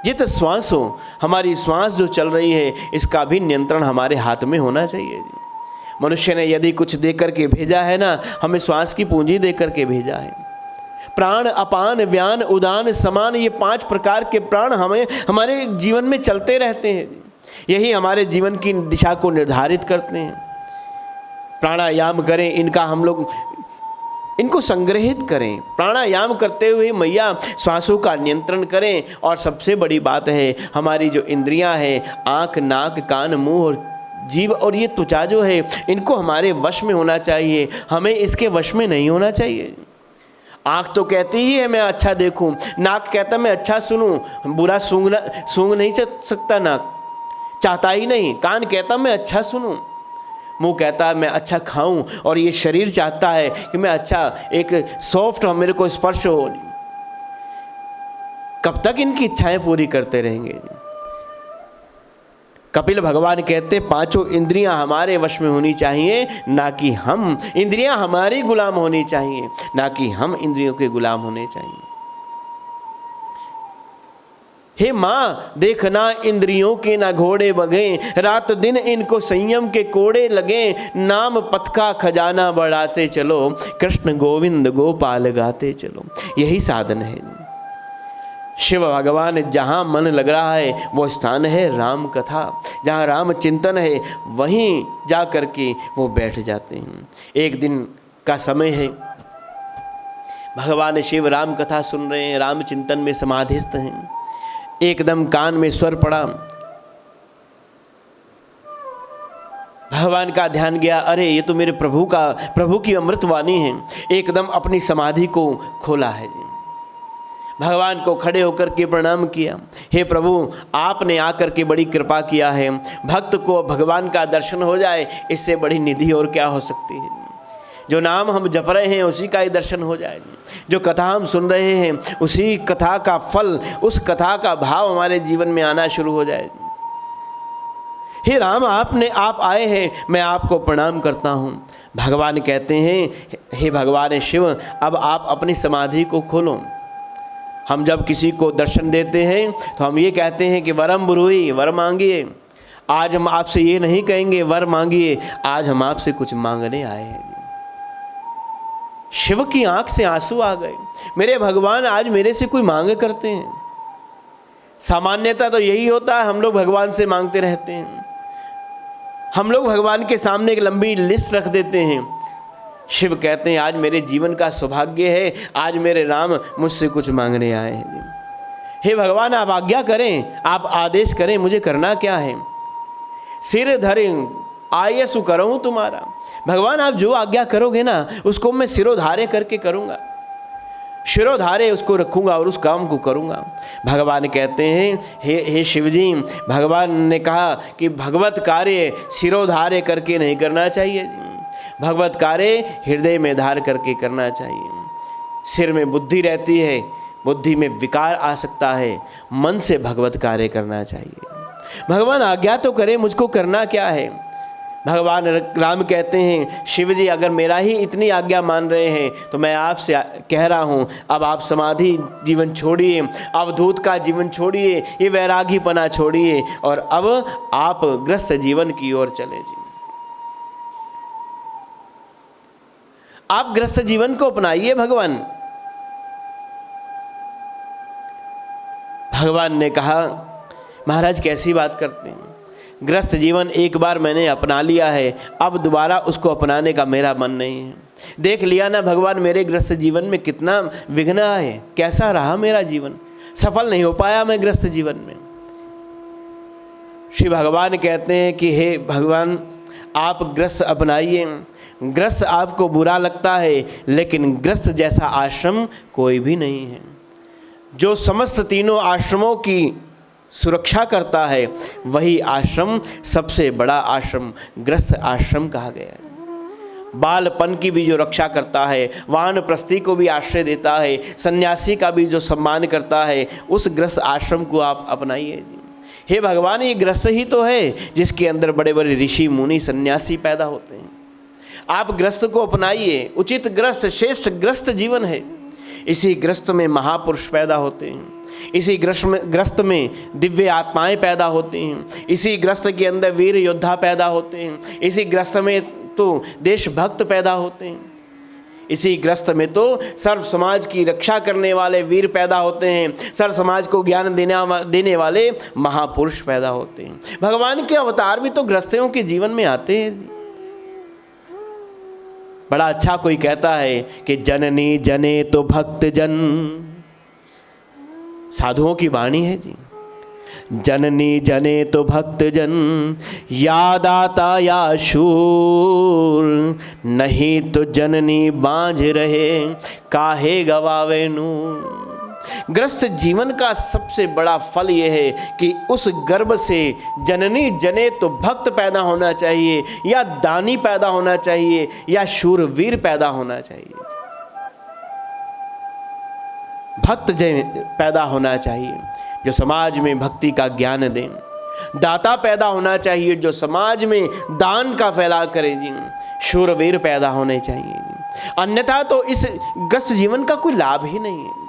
जित श्वास हो, हमारी श्वास जो चल रही है इसका भी नियंत्रण हमारे हाथ में होना चाहिए। मनुष्य ने यदि कुछ दे करके भेजा है ना, हमें श्वास की पूंजी दे करके भेजा है। प्राण, अपान, व्यान, उदान, समान, ये 5 प्रकार के प्राण हमें हमारे जीवन में चलते रहते हैं। यही हमारे जीवन की दिशा को निर्धारित करते हैं। प्राणायाम करें, इनका हम लोग इनको संग्रहित करें। प्राणायाम करते हुए मैया श्वासों का नियंत्रण करें। और सबसे बड़ी बात है, हमारी जो इंद्रियां हैं, आँख, नाक, कान, मुंह और जीभ और ये त्वचा जो है, इनको हमारे वश में होना चाहिए, हमें इसके वश में नहीं होना चाहिए। आँख तो कहती ही है मैं अच्छा देखूं, नाक कहता मैं अच्छा सुनूं, बुरा सूंघ नहीं सकता, नाक चाहता ही नहीं। कान कहता मैं अच्छा सुनूं, मुंह कहता है मैं अच्छा खाऊं, और ये शरीर चाहता है कि मैं अच्छा एक सॉफ्ट हो, मेरे को स्पर्श हो। कब तक इनकी इच्छाएं पूरी करते रहेंगे? कपिल भगवान कहते 5 इंद्रियां हमारे वश में होनी चाहिए, ना कि हम। इंद्रियां हमारी गुलाम होनी चाहिए, ना कि हम इंद्रियों के गुलाम होने चाहिए। हे माँ देखना इंद्रियों के ना घोड़े बगे, रात दिन इनको संयम के कोड़े लगे, नाम पथ का खजाना बढ़ाते चलो, कृष्ण गोविंद गोपाल गाते चलो। यही साधन है। शिव भगवान जहाँ मन लग रहा है वो स्थान है राम कथा, जहाँ राम चिंतन है वहीं जा कर के वो बैठ जाते हैं। एक दिन का समय है, भगवान शिव राम कथा सुन रहे हैं, राम चिंतन में समाधिस्थ हैं। एकदम कान में स्वर पड़ा, भगवान का ध्यान गया, अरे ये तो मेरे प्रभु की अमृत वाणी है। एकदम अपनी समाधि को खोला है, भगवान को खड़े होकर के प्रणाम किया। हे प्रभु, आपने आकर के बड़ी कृपा किया है, भक्त को भगवान का दर्शन हो जाए, इससे बड़ी निधि और क्या हो सकती है। जो नाम हम जप रहे हैं उसी का ही दर्शन हो जाए, जो कथा हम सुन रहे हैं उसी कथा का फल, उस कथा का भाव हमारे जीवन में आना शुरू हो जाए। हे राम, आप आए हैं, मैं आपको प्रणाम करता हूँ। भगवान कहते हैं, हे भगवान शिव, अब आप अपनी समाधि को खोलो। हम जब किसी को दर्शन देते हैं तो हम ये कहते हैं कि वरम बुरुई, वर मांगिए। आज हम आपसे ये नहीं कहेंगे वर मांगिए, आज हम आपसे कुछ मांगने आए हैं। शिव की आंख से आंसू आ गए, मेरे भगवान आज मेरे से कोई मांग करते हैं। सामान्यता तो यही होता है, हम लोग भगवान से मांगते रहते हैं, हम लोग भगवान के सामने एक लंबी लिस्ट रख देते हैं। शिव कहते हैं आज मेरे जीवन का सौभाग्य है, आज मेरे राम मुझसे कुछ मांगने आए हैं। हे भगवान, आप आज्ञा करें, आप आदेश करें, मुझे करना क्या है। सिर धरे आयसु करूँ तुम्हारा, भगवान आप जो आज्ञा करोगे ना उसको मैं सिरोधार्य करके करूँगा, शिरोधार्य उसको रखूँगा और उस काम को करूँगा। भगवान कहते हैं, हे शिव जी, भगवान ने कहा कि भगवत कार्य सिरोधार्य करके नहीं करना चाहिए जी, भगवत कार्य हृदय में धार करके करना चाहिए। सिर में बुद्धि रहती है, बुद्धि में विकार आ सकता है, मन से भगवत कार्य करना चाहिए। भगवान आज्ञा तो करें, मुझको करना क्या है। भगवान राम कहते हैं, शिव जी अगर मेरा ही इतनी आज्ञा मान रहे हैं तो मैं आपसे कह रहा हूँ, अब आप समाधि जीवन छोड़िए, अवधूत का जीवन छोड़िए, ये वैरागीपना छोड़िए और अब आप ग्रस्त जीवन की ओर चले जी। आप ग्रस्त जीवन को अपनाइए। भगवान ने कहा, महाराज कैसी बात करते हैं, ग्रस्त जीवन एक बार मैंने अपना लिया है, अब दोबारा उसको अपनाने का मेरा मन नहीं है। देख लिया ना भगवान, मेरे ग्रस्त जीवन में कितना विघ्न आए, कैसा रहा मेरा जीवन, सफल नहीं हो पाया मैं ग्रस्त जीवन में। श्री भगवान कहते हैं कि हे भगवान, आप ग्रस्त अपनाइए। ग्रस्त आपको बुरा लगता है, लेकिन ग्रस्त जैसा आश्रम कोई भी नहीं है। जो समस्त तीनों आश्रमों की सुरक्षा करता है वही आश्रम सबसे बड़ा आश्रम ग्रस्त आश्रम कहा गया है। बालपन की भी जो रक्षा करता है, वानप्रस्थी को भी आश्रय देता है, सन्यासी का भी जो सम्मान करता है, उस ग्रस्त आश्रम को आप अपनाइए जी। हे भगवान, ये ग्रस्त ही तो है जिसके अंदर बड़े बड़े ऋषि मुनि सन्यासी पैदा होते हैं। आप ग्रस्त को अपनाइए। उचित ग्रस्त श्रेष्ठ ग्रस्त जीवन है। इसी ग्रस्त में महापुरुष पैदा होते हैं, इसी ग्रस्त में दिव्य आत्माएं पैदा होती हैं, इसी ग्रस्त के अंदर वीर योद्धा पैदा होते हैं, इसी ग्रस्त में तो देशभक्त पैदा होते हैं, इसी ग्रस्त में तो सर्व समाज की रक्षा करने वाले वीर पैदा होते हैं, सर्व समाज को ज्ञान देने वाले महापुरुष पैदा होते हैं। भगवान के अवतार भी तो ग्रस्तों के जीवन में आते हैं। बड़ा अच्छा कोई कहता है कि जननी जने तो भक्त जन, साधुओं की वाणी है जी। जननी जने तो भक्त जन, या दाता या शूर, नहीं तो जननी बांझ रहे, काहे गवावे नूर। ग्रस्त जीवन का सबसे बड़ा फल यह है कि उस गर्भ से जननी जने तो भक्त पैदा होना चाहिए, या दानी पैदा होना चाहिए, या शूरवीर पैदा होना चाहिए। भक्त जन पैदा होना चाहिए जो समाज में भक्ति का ज्ञान दें। दाता पैदा होना चाहिए जो समाज में दान का फैलाव करे जी। शूरवीर पैदा होने चाहिए जी, अन्यथा तो इस ग्रस्त जीवन का कोई लाभ ही नहीं है।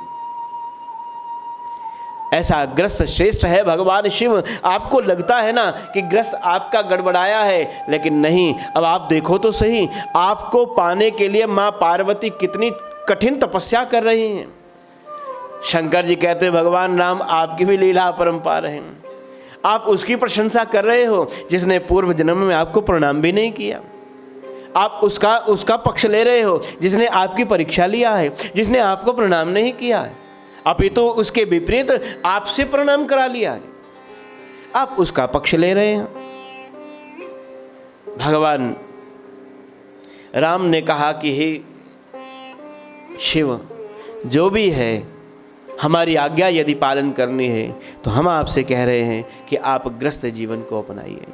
ऐसा ग्रस्त श्रेष्ठ है भगवान शिव। आपको लगता है ना कि ग्रस्त आपका गड़बड़ाया है, लेकिन नहीं। अब आप देखो तो सही, आपको पाने के लिए माँ पार्वती कितनी कठिन तपस्या कर रही हैं। शंकर जी कहते हैं भगवान राम आपकी भी लीला अपरंपार है। आप उसकी प्रशंसा कर रहे हो जिसने पूर्व जन्म में आपको प्रणाम भी नहीं किया। आप उसका पक्ष ले रहे हो जिसने आपकी परीक्षा लिया है, जिसने आपको प्रणाम नहीं किया है, अपितु उसके विपरीत आपसे प्रणाम करा लिया है। आप उसका पक्ष ले रहे हैं। भगवान राम ने कहा कि हे शिव, जो भी है हमारी आज्ञा यदि पालन करनी है तो हम आपसे कह रहे हैं कि आप ग्रस्त जीवन को अपनाइए।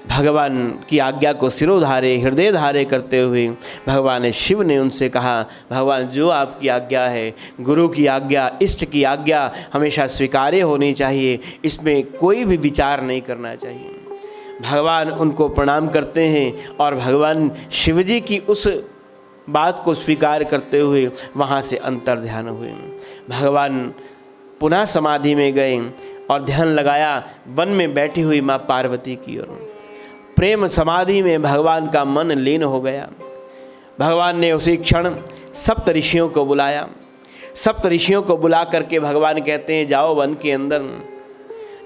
भगवान की आज्ञा को सिरोधारे हृदय धारे करते हुए भगवान शिव ने उनसे कहा, भगवान जो आपकी आज्ञा है, गुरु की आज्ञा, इष्ट की आज्ञा हमेशा स्वीकार्य होनी चाहिए, इसमें कोई भी विचार नहीं करना चाहिए। भगवान उनको प्रणाम करते हैं और भगवान शिव जी की उस बात को स्वीकार करते हुए वहाँ से अंतर्ध्यान हुए। भगवान पुनः समाधि में गए और ध्यान लगाया वन में बैठी हुई माँ पार्वती की ओर। प्रेम समाधि में भगवान का मन लीन हो गया। भगवान ने उसी क्षण सप्त ऋषियों को बुलाया। सप्त ऋषियों को बुला करके भगवान कहते हैं, जाओ वन के अंदर,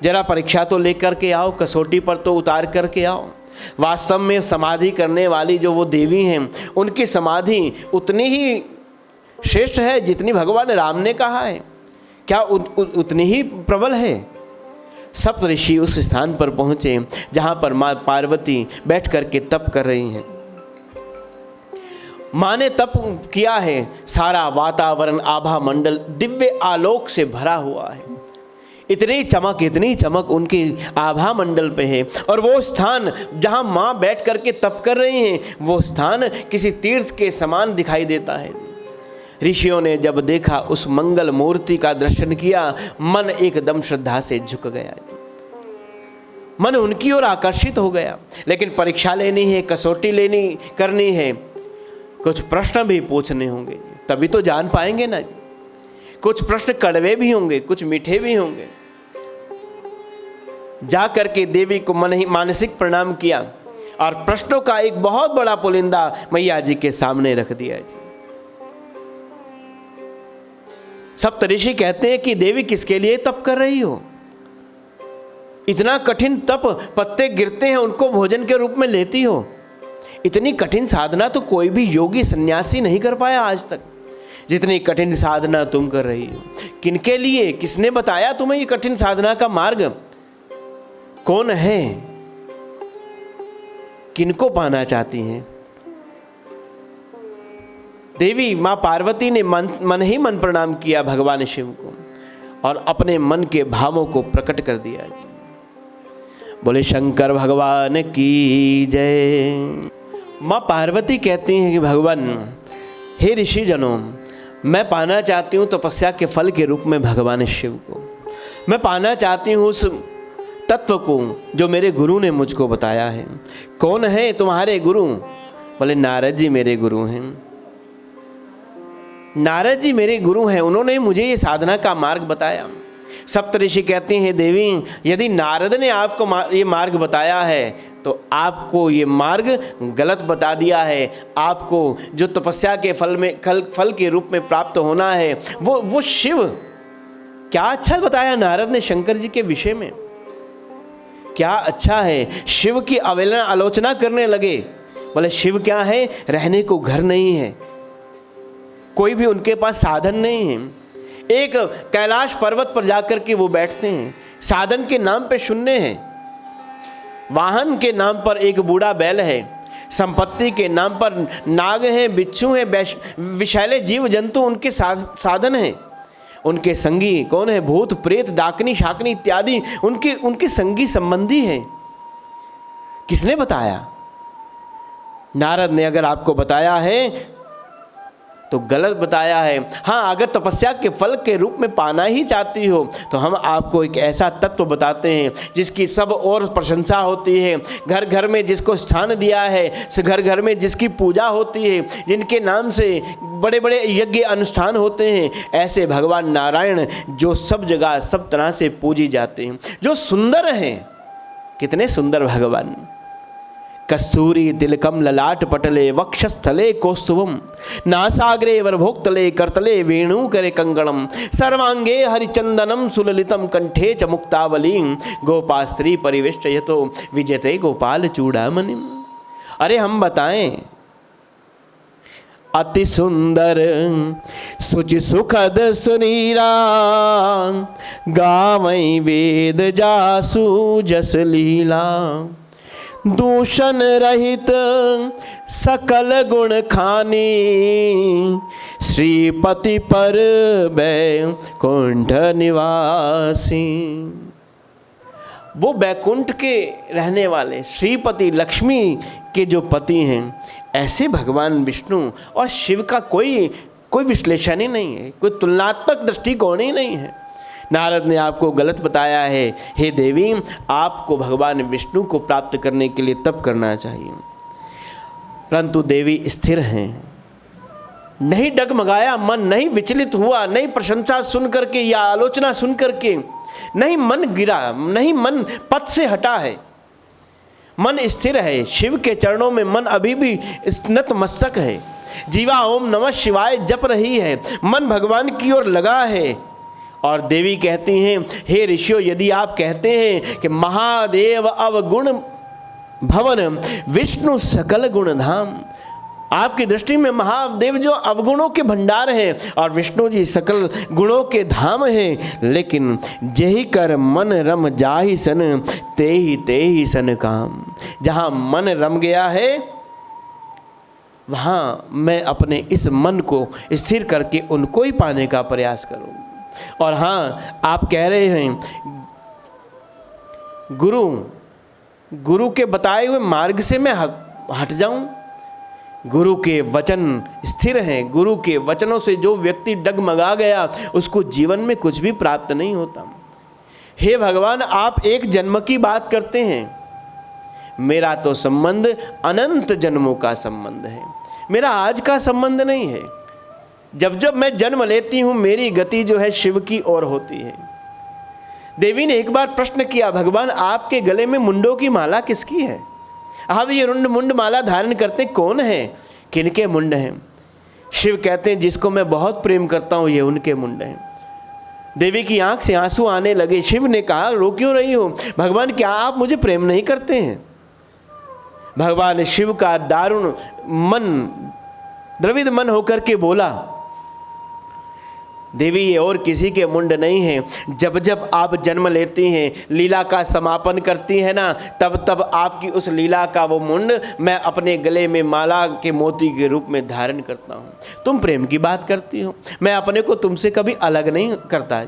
जरा परीक्षा तो लेकर के आओ, कसौटी पर तो उतार करके आओ। वास्तव में समाधि करने वाली जो वो देवी हैं, उनकी समाधि उतनी ही श्रेष्ठ है जितनी भगवान राम ने कहा है। क्या उतनी ही प्रबल है? सप्त ऋषि उस स्थान पर पहुंचे जहां पर माँ पार्वती बैठ करके तप कर रही हैं। माँ ने तप किया है, सारा वातावरण आभा मंडल दिव्य आलोक से भरा हुआ है। इतनी चमक उनके आभा मंडल पे है। और वो स्थान जहां माँ बैठ करके तप कर रही हैं, वो स्थान किसी तीर्थ के समान दिखाई देता है। ऋषियों ने जब देखा, उस मंगल मूर्ति का दर्शन किया, मन एकदम श्रद्धा से झुक गया, मन उनकी ओर आकर्षित हो गया। लेकिन परीक्षा लेनी है, कसौटी करनी है, कुछ प्रश्न भी पूछने होंगे, तभी तो जान पाएंगे ना। कुछ प्रश्न कड़वे भी होंगे, कुछ मीठे भी होंगे। जा करके देवी को मानसिक प्रणाम किया और प्रश्नों का एक बहुत बड़ा पुलिंदा मैया जी के सामने रख दिया जी। सप्त ऋषि कहते हैं कि देवी किसके लिए तप कर रही हो? इतना कठिन तप, पत्ते गिरते हैं उनको भोजन के रूप में लेती हो। इतनी कठिन साधना तो कोई भी योगी सन्यासी नहीं कर पाया आज तक, जितनी कठिन साधना तुम कर रही हो। किनके लिए, किसने बताया तुम्हें ये कठिन साधना का मार्ग? कौन है? किनको पाना चाहती हैं? देवी माँ पार्वती ने मन ही मन प्रणाम किया भगवान शिव को और अपने मन के भावों को प्रकट कर दिया। बोले शंकर भगवान की जय। माँ पार्वती कहती हैं कि भगवान, हे ऋषि जनों, मैं पाना चाहती हूँ तपस्या के फल के रूप में भगवान शिव को। मैं पाना चाहती हूँ उस तत्व को जो मेरे गुरु ने मुझको बताया है। कौन है तुम्हारे गुरु? बोले नारद जी मेरे गुरु हैं। नारद जी मेरे गुरु हैं, उन्होंने मुझे ये साधना का मार्ग बताया। सप्तऋषि कहते हैं देवी, यदि नारद ने आपको ये मार्ग बताया है तो आपको ये मार्ग गलत बता दिया है। आपको जो तपस्या के फल के रूप में प्राप्त होना है वो शिव। क्या अच्छा बताया नारद ने शंकर जी के विषय में, क्या अच्छा है। शिव की अवहेलना आलोचना करने लगे। बोले शिव क्या है? रहने को घर नहीं है, कोई भी उनके पास साधन नहीं है। एक कैलाश पर्वत पर जाकर के वो बैठते हैं, साधन के नाम पे शून्य है, वाहन के नाम पर एक बूढ़ा बैल है, संपत्ति के नाम पर नाग हैं, बिच्छू हैं, विषैले जीव जंतु उनके साधन हैं। उनके संगी कौन है? भूत प्रेत डाकनी शाकनी इत्यादि उनके संगी संबंधी हैं। किसने बताया? नारद ने अगर आपको बताया है तो गलत बताया है। हाँ, अगर तपस्या के फल के रूप में पाना ही चाहती हो तो हम आपको एक ऐसा तत्व बताते हैं जिसकी सब और प्रशंसा होती है, घर घर में जिसको स्थान दिया है, घर घर में जिसकी पूजा होती है, जिनके नाम से बड़े बड़े यज्ञ अनुष्ठान होते हैं, ऐसे भगवान नारायण जो सब जगह सब तरह से पूजी जाते हैं, जो सुंदर हैं। कितने सुंदर भगवान! कस्तूरी तिलकम ललाट पटले वक्षस्थले कौस्तुभम नासाग्रे वरभोक्तले करतले वेणु करे कंगणम सर्वांगे हरिचंदनम सुललितम कंठे च मुक्तावली गोपास्त्री परिवेष्टयतो विजयते गोपाल चूड़ामणि। अरे हम बताएं, अति सुंदर सुचि सुखद सुनीरा गावई वेद जासु जस लीला दूषण रहित सकल गुण खानी श्रीपति पर बैकुंठ निवासी। वो बैकुंठ के रहने वाले श्रीपति लक्ष्मी के जो पति हैं, ऐसे भगवान विष्णु और शिव का कोई विश्लेषण ही नहीं है, कोई तुलनात्मक दृष्टिकोण ही नहीं है। नारद ने आपको गलत बताया है। हे देवी, आपको भगवान विष्णु को प्राप्त करने के लिए तप करना चाहिए। परंतु देवी स्थिर हैं, नहीं डगमगाया मन, नहीं विचलित हुआ, नहीं प्रशंसा सुन करके या आलोचना सुन करके, नहीं मन गिरा, नहीं मन पथ से हटा है, मन स्थिर है। शिव के चरणों में मन अभी भी नतमस्तक है। जीवा ओम नमः शिवाय जप रही है, मन भगवान की ओर लगा है। और देवी कहती हैं, हे ऋषियों, यदि आप कहते हैं कि महादेव अवगुण भवन विष्णु सकल गुण धाम, आपकी दृष्टि में महादेव जो अवगुणों के भंडार हैं और विष्णु जी सकल गुणों के धाम हैं, लेकिन जेहि कर मन रम जाहि सन तेहि सन काम। जहाँ मन रम गया है वहाँ मैं अपने इस मन को स्थिर करके उनको ही पाने का प्रयास करूँ। और हाँ, आप कह रहे हैं गुरु के बताए हुए मार्ग से मैं हट जाऊं। गुरु के वचन स्थिर हैं। गुरु के वचनों से जो व्यक्ति डगमगा गया उसको जीवन में कुछ भी प्राप्त नहीं होता। हे भगवान, आप एक जन्म की बात करते हैं, मेरा तो संबंध अनंत जन्मों का संबंध है, मेरा आज का संबंध नहीं है। जब जब मैं जन्म लेती हूँ मेरी गति जो है शिव की ओर होती है। देवी ने एक बार प्रश्न किया, भगवान आपके गले में मुंडों की माला किसकी है? आप ये मुंड माला धारण करते कौन है? किनके मुंड हैं? शिव कहते हैं जिसको मैं बहुत प्रेम करता हूँ ये उनके मुंड हैं। देवी की आंख से आंसू आने लगे। शिव ने कहा, रो क्यों रही हो? भगवान क्या आप मुझे प्रेम नहीं करते हैं? भगवान शिव का दारुण मन, द्रविद मन होकर के बोला, देवी ये और किसी के मुंड नहीं है। जब जब आप जन्म लेती हैं, लीला का समापन करती हैं ना, तब तब आपकी उस लीला का वो मुंड मैं अपने गले में माला के मोती के रूप में धारण करता हूँ। तुम प्रेम की बात करती हो, मैं अपने को तुमसे कभी अलग नहीं करता।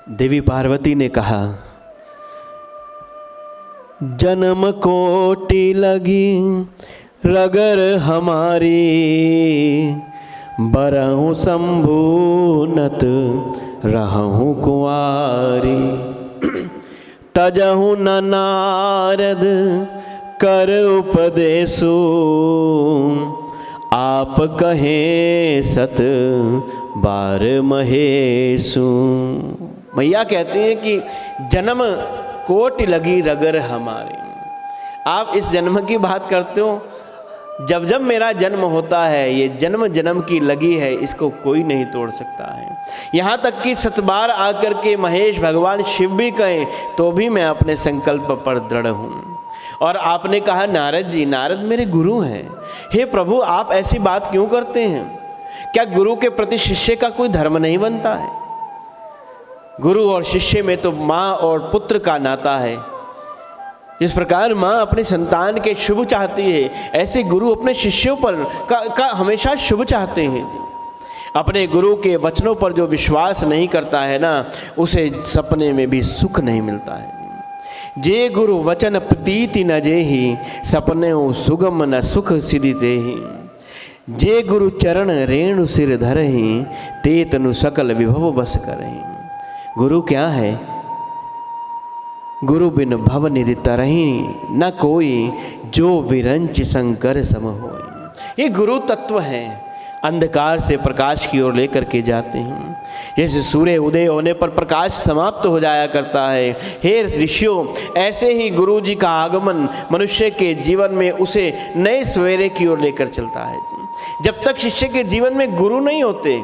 देवी पार्वती ने कहा, जन्म कोटि लगी रगर हमारी बरहूँ शंभूनत रहूँ कुंवारी तजहूँ न नारद कर उपदेशु आप कहें सत बार महेशु। मैया कहती हैं कि जन्म कोटि लगी रगर हमारी। आप इस जन्म की बात करते हो, जब जब मेरा जन्म होता है ये जन्म जन्म की लगी है, इसको कोई नहीं तोड़ सकता है। यहाँ तक कि सतबार आकर के महेश भगवान शिव भी कहें तो भी मैं अपने संकल्प पर दृढ़ हूँ। और आपने कहा नारद जी, नारद मेरे गुरु हैं। हे प्रभु, आप ऐसी बात क्यों करते हैं? क्या गुरु के प्रति शिष्य का कोई धर्म नहीं बनता है? गुरु और शिष्य में तो माँ और पुत्र का नाता है। जिस प्रकार माँ अपने संतान के शुभ चाहती है, ऐसे गुरु अपने शिष्यों पर का हमेशा शुभ चाहते हैं जी। अपने गुरु के वचनों पर जो विश्वास नहीं करता है ना, उसे सपने में भी सुख नहीं मिलता है। जे गुरु वचन प्रतीति न जेहि सपने सुगम न सुख सिद्धि तेहि। जे गुरु चरण रेणु सिर धरहि, ते तनु सकल विभव बस करहि। गुरु क्या है? गुरु बिन भव निधि तरहि, न कोई जो विरंच शंकर सम होई। ये गुरु तत्व है, अंधकार से प्रकाश की ओर लेकर के जाते हैं। जैसे सूर्य उदय होने पर प्रकाश समाप्त हो जाया करता है, हे ऋषियों, ऐसे ही गुरु जी का आगमन मनुष्य के जीवन में उसे नए सवेरे की ओर लेकर चलता है। जब तक शिष्य के जीवन में गुरु नहीं होते,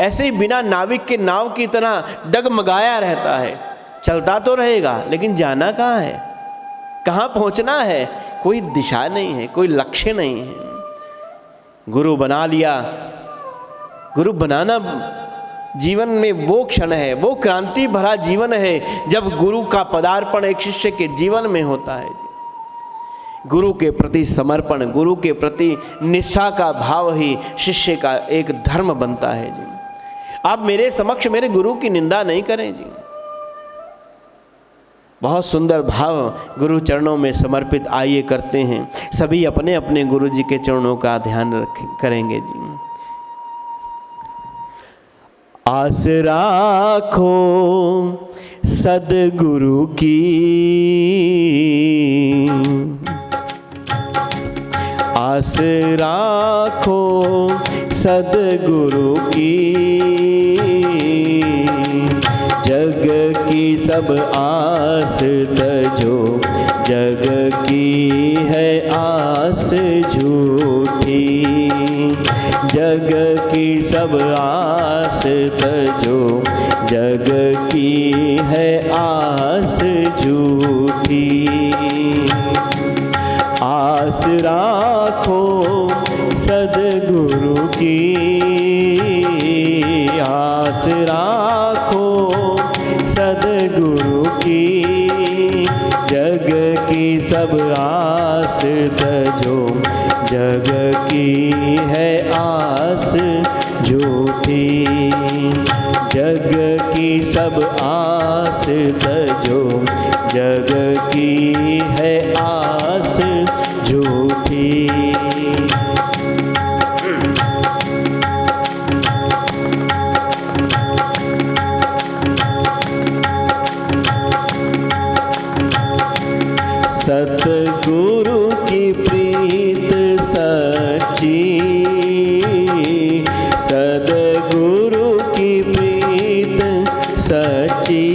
ऐसे ही बिना नाविक के नाव की तरह डगमगाया रहता है। चलता तो रहेगा, लेकिन जाना कहाँ है, कहाँ पहुँचना है, कोई दिशा नहीं है, कोई लक्ष्य नहीं है। गुरु बना लिया, गुरु बनाना जीवन में वो क्षण है, वो क्रांति भरा जीवन है जब गुरु का पदार्पण एक शिष्य के जीवन में होता है। गुरु के प्रति समर्पण, गुरु के प्रति निष्ठा का भाव ही शिष्य का एक धर्म बनता है जी। आप मेरे समक्ष मेरे गुरु की निंदा नहीं करें जी। बहुत सुंदर भाव गुरु चरणों में समर्पित आइए करते हैं। सभी अपने अपने गुरु जी के चरणों का ध्यान करेंगे जी। आस राखो सदगुरु की, आस राखो सदगुरु की, जग की सब आस तजो, जग की है आस झूठी, जग की सब आस तजो, जग की है आस झूठी। आस राखो सदगुरु की, आस राखो सदगुरु की, जग की सब आस तजो, जग की है आस झूठी, जग की सब आस तजो, जग की है आस झूठी। सतगुरु की प्रीत सच्ची, सदगुरु की प्रीत सच्ची,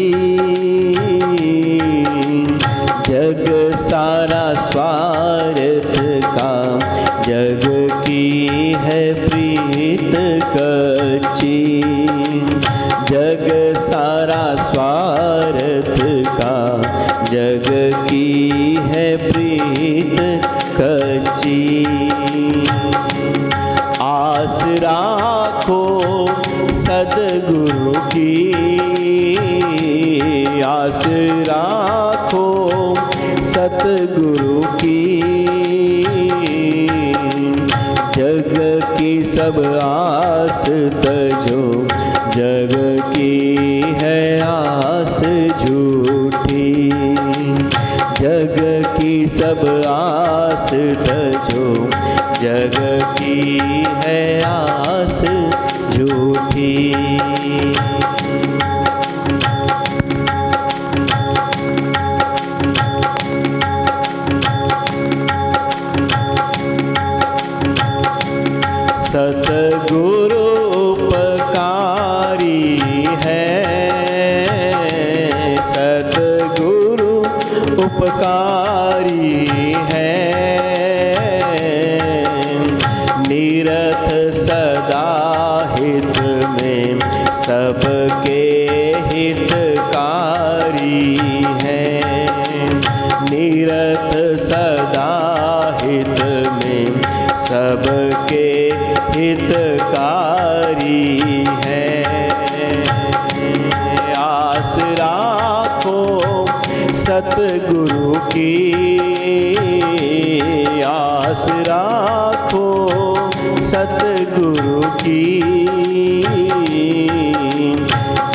जग सारा स्वार्थ का, जग की है प्रीत कच्ची, जग सारा स्वार्थ का, जग की है प्रीत कच्ची। आस राखो सदगुरु की, आस राखो सतगुरु की, जग की सब आस तजो, जग की है आस झूठी, जग की सब आस तजो, जग की है आस झूठी। सतगुरु उपकारी है, सतगुरु उपकारी है, निरत सदा हित में सबके हितकारी है, निरत सदा हित में सबके हितकारी है। आस राखो सतगुरु की, आस राखो सतगुरु की,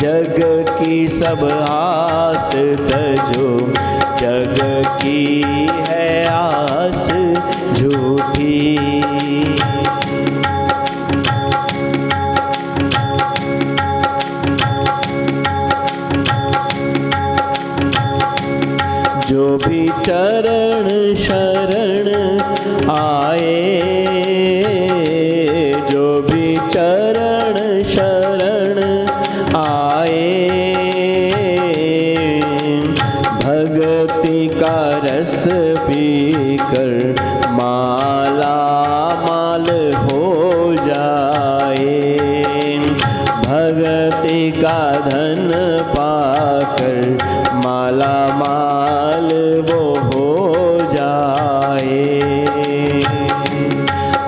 जग की सब आस तजो, जग की है आस झूठी। चरण शरण आए, जो भी चरण शरण आए, भक्ति का रस पीकर माला माल हो जाए, भक्ति का धन पाकर माला माल वो हो जाए।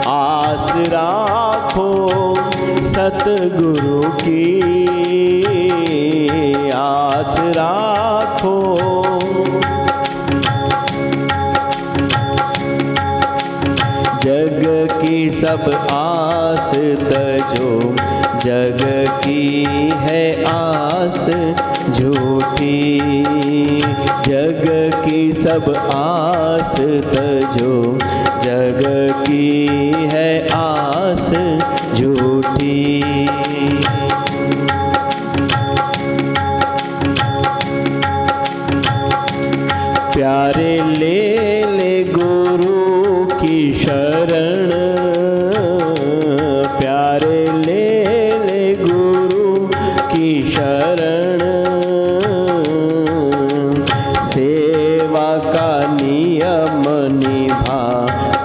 आस राखो सतगुरु की, आस राखो, जग की सब आस तजो, जग की है आस झूठी, जग की सब आस तजो, जग की है आस झूठी। प्यारे ले ले गुरु की शरण, प्यारे ले ले गुरु की शरण, सेवा का नियम निभा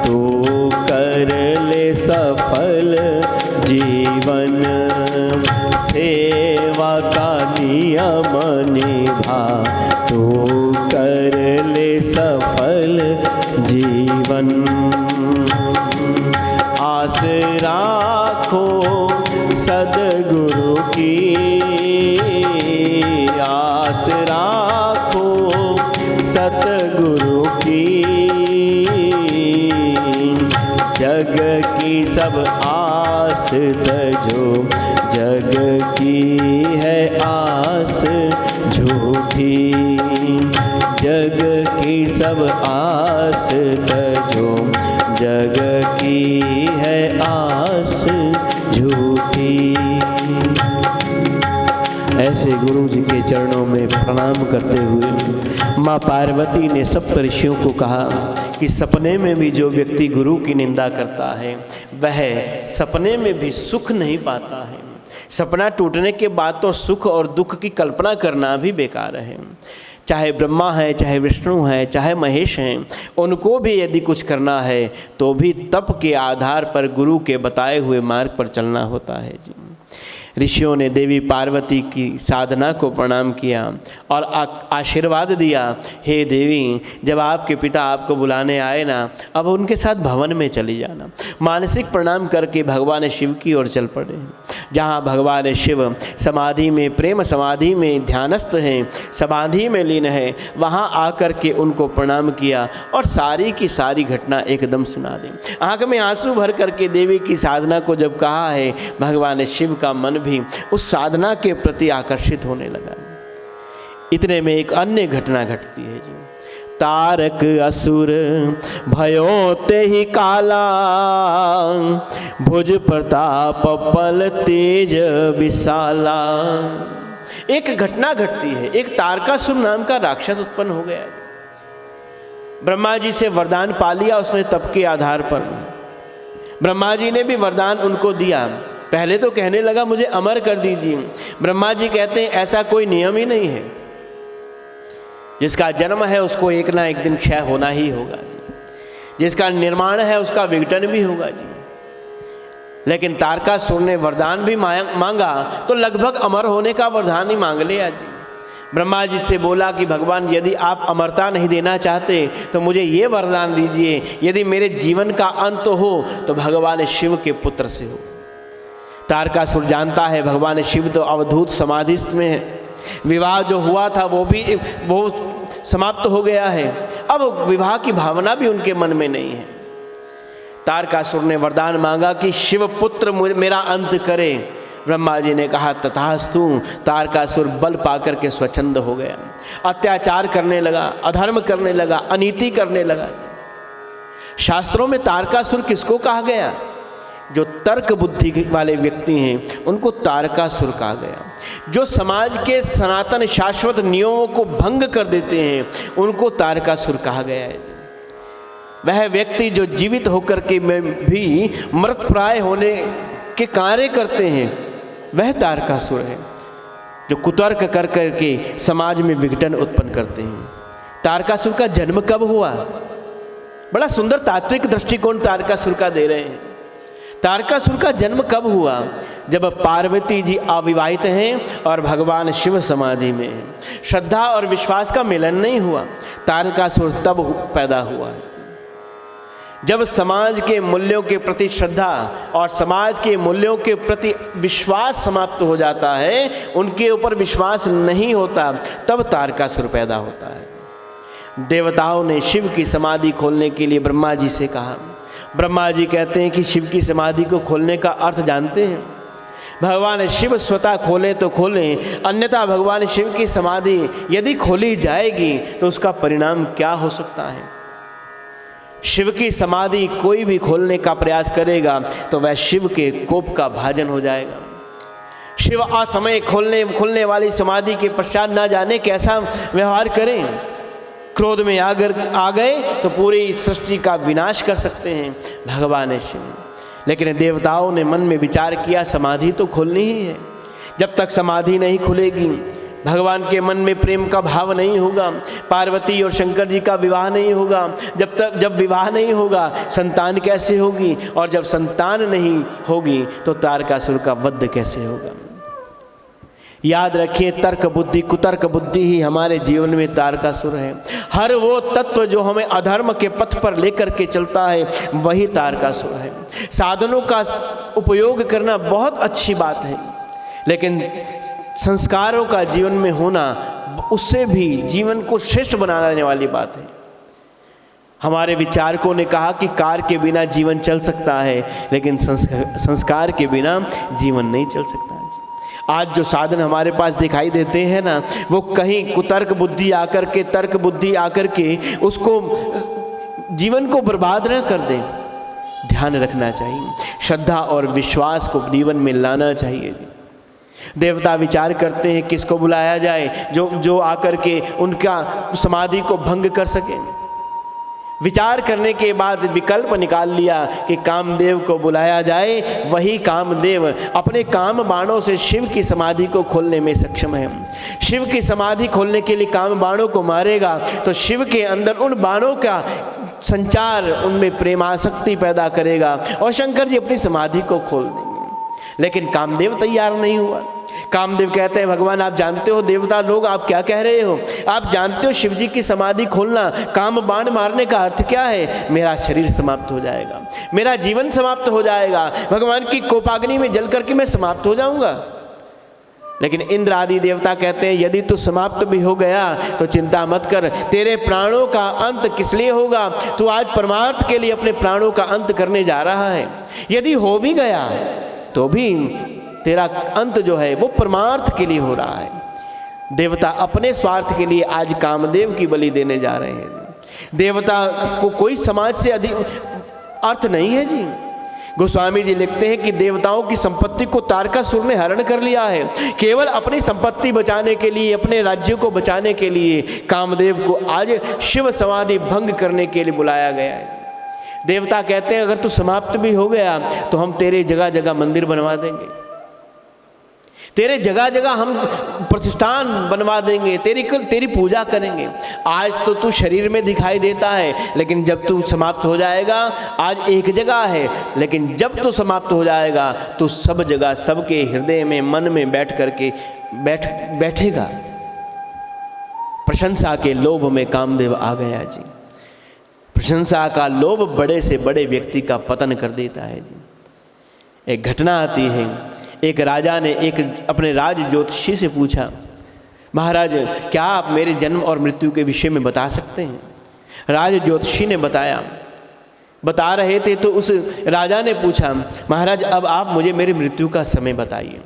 तो कर ले सफल जीवन, सेवा का नियम निभा तो कर ले सफल जीवन। आस राखो सद्गुरु की, आस राखो सतगुरु की, जग की सब आस तजो, जग की है आस झूठी, जग की सब आस तजो, जग की है आस झूठी। ऐसे गुरु जी के चरणों में प्रणाम करते हुए माँ पार्वती ने सप्तऋषियों को कहा कि सपने में भी जो व्यक्ति गुरु की निंदा करता है वह सपने में भी सुख नहीं पाता है। सपना टूटने के बाद तो सुख और दुख की कल्पना करना भी बेकार है। चाहे ब्रह्मा है, चाहे विष्णु है, चाहे महेश हैं, उनको भी यदि कुछ करना है तो भी तप के आधार पर गुरु के बताए हुए मार्ग पर चलना होता है जी। ऋषियों ने देवी पार्वती की साधना को प्रणाम किया और आशीर्वाद दिया, हे देवी, जब आपके पिता आपको बुलाने आए ना, अब उनके साथ भवन में चली जाना। मानसिक प्रणाम करके भगवान शिव की ओर चल पड़े। जहाँ भगवान शिव समाधि में, प्रेम समाधि में ध्यानस्थ हैं, समाधि में लीन है, वहाँ आकर के उनको प्रणाम किया और सारी की सारी घटना एकदम सुना दी। आँख में आंसू भर करके देवी की साधना को जब कहा है, भगवान शिव का मन भी उस साधना के प्रति आकर्षित होने लगा। इतने में एक अन्य घटना घटती है जी। तारक असुर भयो ते ही काला, भुज प्रताप पल तेज विशाला। एक घटना घटती है, एक तारकासुर नाम का राक्षस उत्पन्न हो गया। ब्रह्मा जी से वरदान पा लिया उसने तप के आधार पर। ब्रह्मा जी ने भी वरदान उनको दिया। पहले तो कहने लगा मुझे अमर कर दीजिए। ब्रह्मा जी कहते हैं ऐसा कोई नियम ही नहीं है, जिसका जन्म है उसको एक ना एक दिन क्षय होना ही होगा जी, जिसका निर्माण है उसका विघटन भी होगा जी। लेकिन तारकासुर ने वरदान भी मांगा तो लगभग अमर होने का वरदान ही मांग लिया जी। ब्रह्मा जी से बोला कि भगवान, यदि आप अमरता नहीं देना चाहते तो मुझे ये वरदान दीजिए, यदि मेरे जीवन का अंत हो तो भगवान शिव के पुत्र से हो। तारकासुर जानता है भगवान शिव तो अवधूत समाधिस्थ में है, विवाह जो हुआ था वो समाप्त हो गया है, अब विवाह की भावना भी उनके मन में नहीं है। तारकासुर ने वरदान मांगा कि शिव पुत्र मेरा अंत करे। ब्रह्मा जी ने कहा तथास्तु। तारकासुर बल पाकर के स्वच्छंद हो गया, अत्याचार करने लगा, अधर्म करने लगा, अनीति करने लगा। शास्त्रों में तारकासुर किसको कहा गया? जो तर्क बुद्धि वाले व्यक्ति हैं उनको तारकासुर कहा गया। जो समाज के सनातन शाश्वत नियमों को भंग कर देते हैं उनको तारकासुर कहा गया है। वह व्यक्ति जो जीवित होकर के में भी मृत प्राय होने के कार्य करते हैं वह तारकासुर है। जो कुतर्क कर कर के समाज में विघटन उत्पन्न करते हैं। तारकासुर का जन्म कब हुआ? बड़ा सुंदर तात्विक दृष्टिकोण तारकासुर का दे रहे हैं। तारकासुर का जन्म कब हुआ? जब पार्वती जी अविवाहित हैं और भगवान शिव समाधि में हैं। श्रद्धा और विश्वास का मिलन नहीं हुआ, तारकासुर तब पैदा हुआ है। जब समाज के मूल्यों के प्रति श्रद्धा और समाज के मूल्यों के प्रति विश्वास समाप्त हो जाता है, उनके ऊपर विश्वास नहीं होता, तब तारकासुर पैदा होता है। देवताओं ने शिव की समाधि खोलने के लिए ब्रह्मा जी से कहा। ब्रह्मा जी कहते हैं कि शिव की समाधि को खोलने का अर्थ जानते हैं? भगवान शिव स्वतः खोलें तो खोलें, अन्यथा भगवान शिव की समाधि यदि खोली जाएगी तो उसका परिणाम क्या हो सकता है? शिव की समाधि कोई भी खोलने का प्रयास करेगा तो वह शिव के कोप का भाजन हो जाएगा। शिव असमय खुलने वाली समाधि के पश्चात ना जाने कैसा व्यवहार करें। क्रोध में आ गए तो पूरी सृष्टि का विनाश कर सकते हैं भगवान शिव। लेकिन देवताओं ने मन में विचार किया समाधि तो खोलनी ही है। जब तक समाधि नहीं खुलेगी, भगवान के मन में प्रेम का भाव नहीं होगा, पार्वती और शंकर जी का विवाह नहीं होगा, जब विवाह नहीं होगा संतान कैसे होगी, और जब संतान नहीं होगी तो तारकासुर का वध कैसे होगा। याद रखिए, तर्क बुद्धि कुतर्क बुद्धि ही हमारे जीवन में तारकासुर है। हर वो तत्व जो हमें अधर्म के पथ पर लेकर के चलता है वही तारकासुर है। साधनों का उपयोग करना बहुत अच्छी बात है, लेकिन संस्कारों का जीवन में होना उससे भी जीवन को श्रेष्ठ बनाने वाली बात है। हमारे विचारकों ने कहा कि कार के बिना जीवन चल सकता है, लेकिन संस्कार के बिना जीवन नहीं चल सकता है। आज जो साधन हमारे पास दिखाई देते हैं ना, वो कहीं कुतर्क बुद्धि आकर के, तर्क बुद्धि आकर के उसको जीवन को बर्बाद न कर दे। ध्यान रखना चाहिए, श्रद्धा और विश्वास को जीवन में लाना चाहिए। देवता विचार करते हैं किसको बुलाया जाए जो आकर के उनका समाधि को भंग कर सके। विचार करने के बाद विकल्प निकाल लिया कि कामदेव को बुलाया जाए। वही कामदेव अपने काम बाणों से शिव की समाधि को खोलने में सक्षम है। शिव की समाधि खोलने के लिए काम बाणों को मारेगा तो शिव के अंदर उन बाणों का संचार, उनमें प्रेमासक्ति पैदा करेगा और शंकर जी अपनी समाधि को खोल देंगे। लेकिन कामदेव तैयार नहीं हुआ। कामदेव कहते हैं, भगवान आप जानते हो, देवता लोग आप क्या कह रहे हो? आप जानते हो शिव जी की समाधि खोलना, काम बाण मारने का अर्थ क्या है? मेरा शरीर समाप्त हो जाएगा, मेरा जीवन समाप्त हो जाएगा, भगवान की कोपाग्नि में जल करके मैं समाप्त हो जाऊंगा। लेकिन इंद्र आदि देवता कहते हैं, यदि तू समाप्त भी हो गया तो चिंता मत कर, तेरे प्राणों का अंत किस लिए होगा? तू आज परमार्थ के लिए अपने प्राणों का अंत करने जा रहा है। यदि हो भी गया तो भी तेरा अंत जो है वो परमार्थ के लिए हो रहा है। देवता अपने स्वार्थ के लिए आज कामदेव की बलि देने जा रहे हैं। देवता को कोई समाज से अधिक अर्थ नहीं है जी। गोस्वामी जी लिखते हैं कि देवताओं की संपत्ति को तारकासुर ने हरण कर लिया है। केवल अपनी संपत्ति बचाने के लिए, अपने राज्य को बचाने के लिए कामदेव को आज शिव समाधि भंग करने के लिए बुलाया गया है। देवता कहते हैं, अगर तू समाप्त भी हो गया तो हम तेरे जगह जगह मंदिर बनवा देंगे, तेरे जगह जगह हम प्रतिष्ठान बनवा देंगे, तेरी पूजा करेंगे। आज तो तू शरीर में दिखाई देता है, लेकिन जब तू समाप्त हो जाएगा, आज एक जगह है, लेकिन जब तू समाप्त हो जाएगा तो सब जगह, सबके हृदय में, मन में बैठेगा। प्रशंसा के लोभ में कामदेव आ गया जी। प्रशंसा का लोभ बड़े से बड़े व्यक्ति का पतन कर देता है जी। एक घटना आती है, एक राजा ने अपने राज ज्योतिषी से पूछा, महाराज क्या आप मेरे जन्म और मृत्यु के विषय में बता सकते हैं? राज ज्योतिषी ने बता रहे थे तो उस राजा ने पूछा, महाराज अब आप मुझे मेरी मृत्यु का समय बताइए।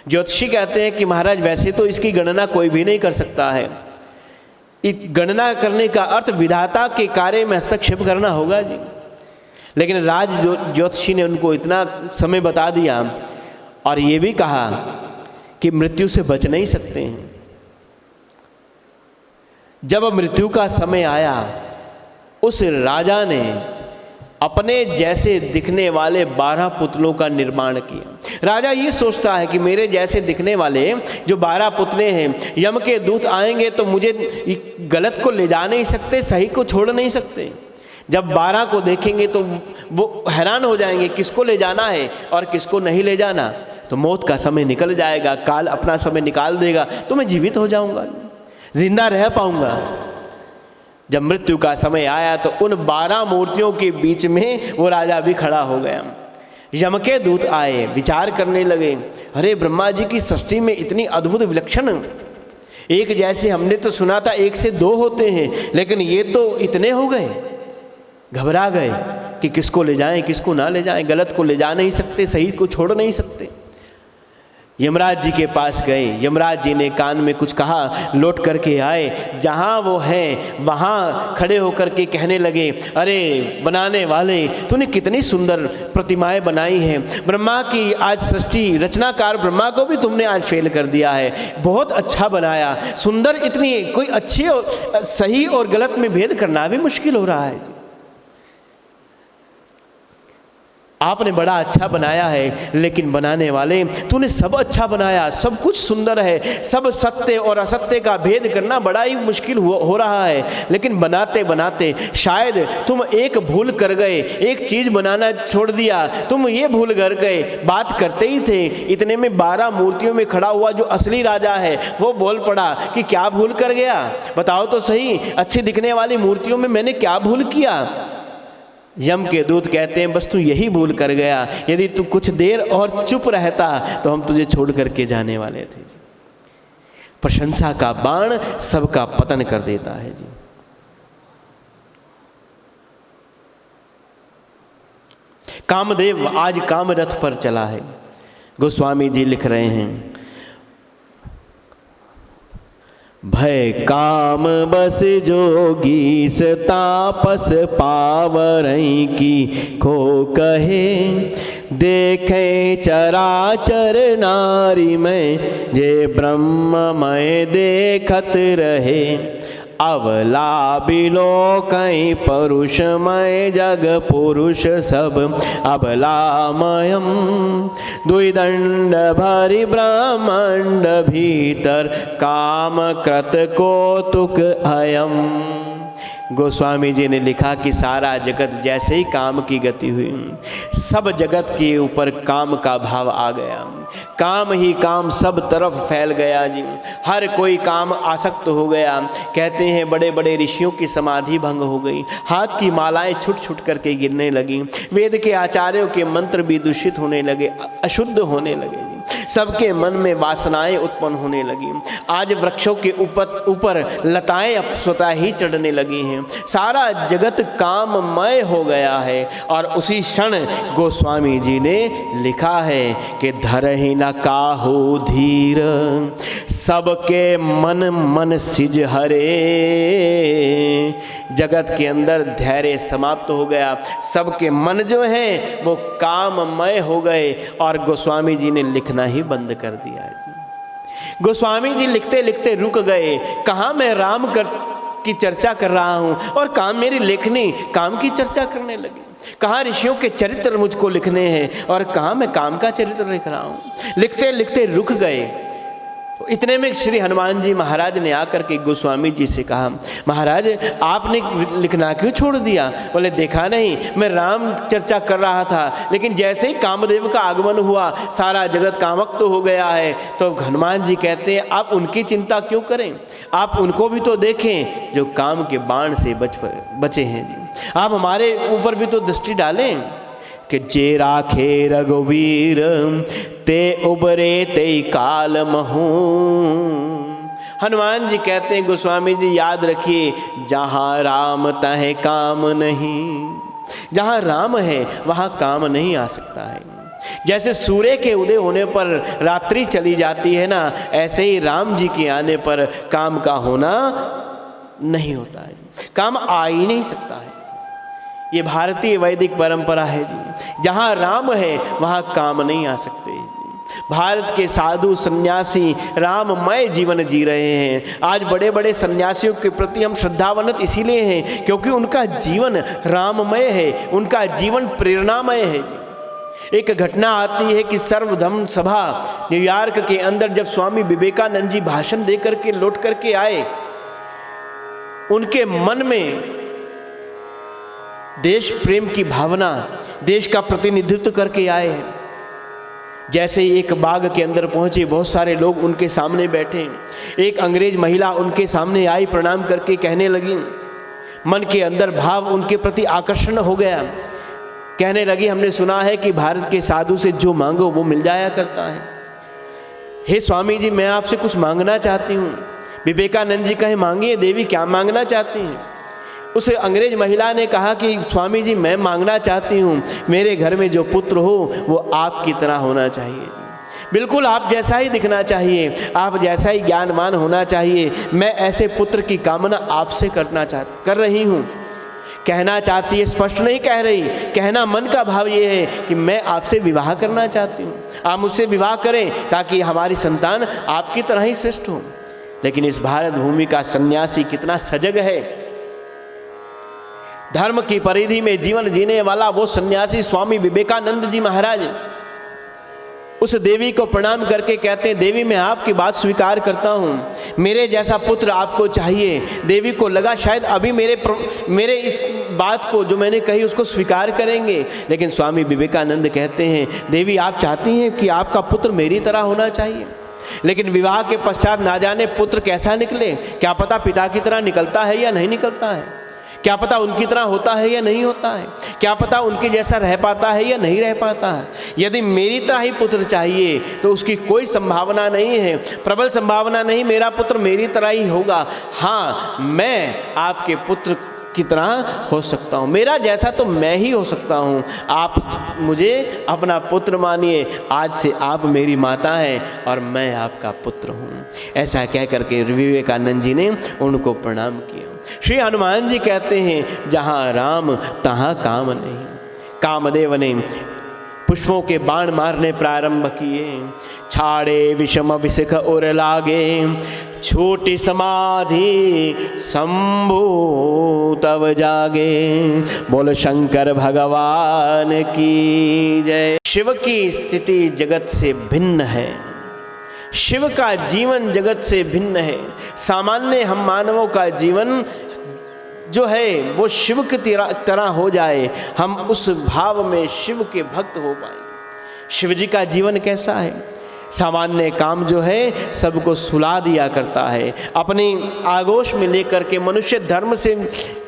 ज्योतिषी कहते हैं कि महाराज वैसे तो इसकी गणना कोई भी नहीं कर सकता है। गणना करने का अर्थ विधाता के कार्य में हस्तक्षेप करना होगा जी। लेकिन राज ज्योतिषी ने उनको इतना समय बता दिया और ये भी कहा कि मृत्यु से बच नहीं सकते हैं। जब मृत्यु का समय आया, उस राजा ने अपने जैसे दिखने वाले 12 पुतलों का निर्माण किया। राजा ये सोचता है कि मेरे जैसे दिखने वाले जो 12 पुतले हैं, यम के दूत आएंगे तो मुझे गलत को ले जा नहीं सकते, सही को छोड़ नहीं सकते। जब 12 को देखेंगे तो वो हैरान हो जाएंगे किसको ले जाना है और किसको नहीं ले जाना। तो मौत का समय निकल जाएगा, काल अपना समय निकाल देगा, तो मैं जीवित हो जाऊंगा, जिंदा रह पाऊंगा। जब मृत्यु का समय आया तो उन 12 मूर्तियों के बीच में वो राजा भी खड़ा हो गया। यम के दूत आए, विचार करने लगे, अरे ब्रह्मा जी की सृष्टि में इतनी अद्भुत विलक्षण, एक जैसे हमने तो सुना था 1 से 2 होते हैं, लेकिन ये तो इतने हो गए। घबरा गए कि किसको ले जाएं, किसको ना ले जाएं, गलत को ले जा नहीं सकते, सही को छोड़ नहीं सकते। यमराज जी के पास गए, यमराज जी ने कान में कुछ कहा, लौट करके आए, जहाँ वो हैं वहाँ खड़े होकर के कहने लगे, अरे बनाने वाले, तूने कितनी सुंदर प्रतिमाएं बनाई हैं। ब्रह्मा की आज सृष्टि, रचनाकार ब्रह्मा को भी तुमने आज फेल कर दिया है, बहुत अच्छा बनाया, सुंदर, इतनी कोई अच्छी और सही और गलत में भेद करना भी मुश्किल हो रहा है। आपने बड़ा अच्छा बनाया है, लेकिन बनाने वाले तूने सब अच्छा बनाया, सब कुछ सुंदर है, सब सत्य और असत्य का भेद करना बड़ा ही मुश्किल हो रहा है। लेकिन बनाते बनाते शायद तुम एक भूल कर गए, एक चीज़ बनाना छोड़ दिया, तुम ये भूल कर गए, बात करते ही थे, इतने में 12 मूर्तियों में खड़ा हुआ जो असली राजा है वो बोल पड़ा कि क्या भूल कर गया, बताओ तो सही, अच्छी दिखने वाली मूर्तियों में मैंने क्या भूल किया। यम के दूत कहते हैं, बस तू यही भूल कर गया, यदि तू कुछ देर और चुप रहता तो हम तुझे छोड़ करके जाने वाले थे जी। प्रशंसा का बाण सबका पतन कर देता है जी। कामदेव आज कामरथ पर चला है। गोस्वामी जी लिख रहे हैं, भय काम बस जोगी से तापस पावरई की को कहे, देखे चराचर नारी में जे ब्रह्ममय देखत रहे, अवला बिलो कई परुषमय जग पुरुष सब अबलामयम, द्विदंड भरि ब्रह्मांड भीतर काम कृत कौतुक अयम। गोस्वामी जी ने लिखा कि सारा जगत जैसे ही काम की गति हुई, सब जगत के ऊपर काम का भाव आ गया, काम ही काम सब तरफ फैल गया जी। हर कोई काम आसक्त हो गया। कहते हैं बड़े बड़े ऋषियों की समाधि भंग हो गई, हाथ की मालाएं छुट छुट करके गिरने लगी, वेद के आचार्यों के मंत्र भी दूषित होने लगे, अशुद्ध होने लगे, सबके मन में वासनाएं उत्पन्न होने लगी। आज वृक्षों के ऊपर लताएं अब स्वतः ही चढ़ने लगी हैं, सारा जगत काममय हो गया है। और उसी क्षण गोस्वामी जी ने लिखा है कि धरहि न काहू धीर, सबके मन मन सिज हरे। जगत के अंदर धैर्य समाप्त हो गया, सबके मन जो हैं वो काममय हो गए और गोस्वामी जी ने लिखना ही बंद कर दिया जी। गोस्वामी जी लिखते लिखते रुक गए, कहाँ मैं राम की चर्चा कर रहा हूँ और कहाँ मेरी लेखनी काम की चर्चा करने लगी, कहाँ ऋषियों के चरित्र मुझको लिखने हैं और कहाँ मैं काम का चरित्र लिख रहा हूँ। लिखते लिखते रुक गए। इतने में श्री हनुमान जी महाराज ने आकर के गोस्वामी जी से कहा, महाराज आपने लिखना क्यों छोड़ दिया? बोले देखा नहीं, मैं राम चर्चा कर रहा था, लेकिन जैसे ही कामदेव का आगमन हुआ सारा जगत कामक्त हो गया है। तो हनुमान जी कहते हैं आप उनकी चिंता क्यों करें, आप उनको भी तो देखें जो काम के बाण से बचे हैं जी। आप हमारे ऊपर भी तो दृष्टि डालें कि जे राखे रघुवीर ते उबरे ते काल महू। हनुमान जी कहते हैं गोस्वामी जी याद रखिए, जहाँ राम तहे काम नहीं, जहाँ राम है वहाँ काम नहीं आ सकता है। जैसे सूर्य के उदय होने पर रात्रि चली जाती है ना, ऐसे ही राम जी के आने पर काम का होना नहीं होता है, काम आ ही नहीं सकता है। ये भारतीय वैदिक परंपरा है जी। जहाँ राम है वहाँ काम नहीं आ सकते। भारत के साधु सन्यासी राममय जीवन जी रहे हैं। आज बड़े बड़े सन्यासियों के प्रति हम श्रद्धावन्वित इसीलिए हैं क्योंकि उनका जीवन राममय है, उनका जीवन प्रेरणामय है जी। एक घटना आती है कि सर्वधर्म सभा न्यूयॉर्क के अंदर जब स्वामी विवेकानंद जी भाषण दे करके लौट करके आए, उनके मन में देश प्रेम की भावना, देश का प्रतिनिधित्व करके आए हैं। जैसे ही एक बाग के अंदर पहुंचे, बहुत सारे लोग उनके सामने बैठे। एक अंग्रेज महिला उनके सामने आई, प्रणाम करके कहने लगी, मन के अंदर भाव उनके प्रति आकर्षण हो गया। कहने लगी, हमने सुना है कि भारत के साधु से जो मांगो वो मिल जाया करता है। हे स्वामी जी, मैं आपसे कुछ मांगना चाहती हूँ। विवेकानंद जी कहे, मांगिए देवी, क्या मांगना चाहती हैं? उस अंग्रेज महिला ने कहा कि स्वामी जी, मैं मांगना चाहती हूँ मेरे घर में जो पुत्र हो वो आपकी तरह होना चाहिए जी। बिल्कुल आप जैसा ही दिखना चाहिए, आप जैसा ही ज्ञानवान होना चाहिए। मैं ऐसे पुत्र की कामना आपसे कर रही हूँ। कहना चाहती है, स्पष्ट नहीं कह रही, कहना मन का भाव ये है कि मैं आपसे विवाह करना चाहती हूँ, आप मुझसे विवाह करें ताकि हमारी संतान आपकी तरह ही श्रेष्ठ हो। लेकिन इस भारत भूमि का सन्यासी कितना सजग है। धर्म की परिधि में जीवन जीने वाला वो सन्यासी स्वामी विवेकानंद जी महाराज उस देवी को प्रणाम करके कहते हैं, देवी मैं आपकी बात स्वीकार करता हूँ, मेरे जैसा पुत्र आपको चाहिए। देवी को लगा शायद अभी मेरे इस बात को जो मैंने कही उसको स्वीकार करेंगे, लेकिन स्वामी विवेकानंद कहते हैं, देवी आप चाहती हैं कि आपका पुत्र मेरी तरह होना चाहिए। लेकिन विवाह के पश्चात ना जाने पुत्र कैसा निकले, क्या पता पिता की तरह निकलता है या नहीं निकलता है, क्या पता उनकी तरह होता है या नहीं होता है, क्या पता उनके जैसा रह पाता है या नहीं रह पाता है। यदि मेरी तरह ही पुत्र चाहिए तो उसकी कोई संभावना नहीं है, प्रबल संभावना नहीं, मेरा पुत्र मेरी तरह ही होगा। हाँ, मैं आपके पुत्र की तरह हो सकता हूँ, मेरा जैसा तो मैं ही हो सकता हूँ। आप मुझे अपना पुत्र मानिए, आज से आप मेरी माता हैं और मैं आपका पुत्र हूँ। ऐसा कह करके विवेकानंद जी ने उनको प्रणाम किया। श्री हनुमान जी कहते हैं, जहाँ राम तहाँ काम नहीं। कामदेव ने पुष्पों के बाण मारने प्रारंभ किए। छाड़े विषम विशिख उर लागे, छोटी समाधि शंभु तब जागे। बोल शंकर भगवान की जय। शिव की स्थिति जगत से भिन्न है, शिव का जीवन जगत से भिन्न है। सामान्य हम मानवों का जीवन जो है वो शिव की तरह हो जाए, हम उस भाव में शिव के भक्त हो पाए। शिव जी का जीवन कैसा है? सामान्य काम जो है सबको सुला दिया करता है, अपनी आगोश में लेकर के मनुष्य धर्म से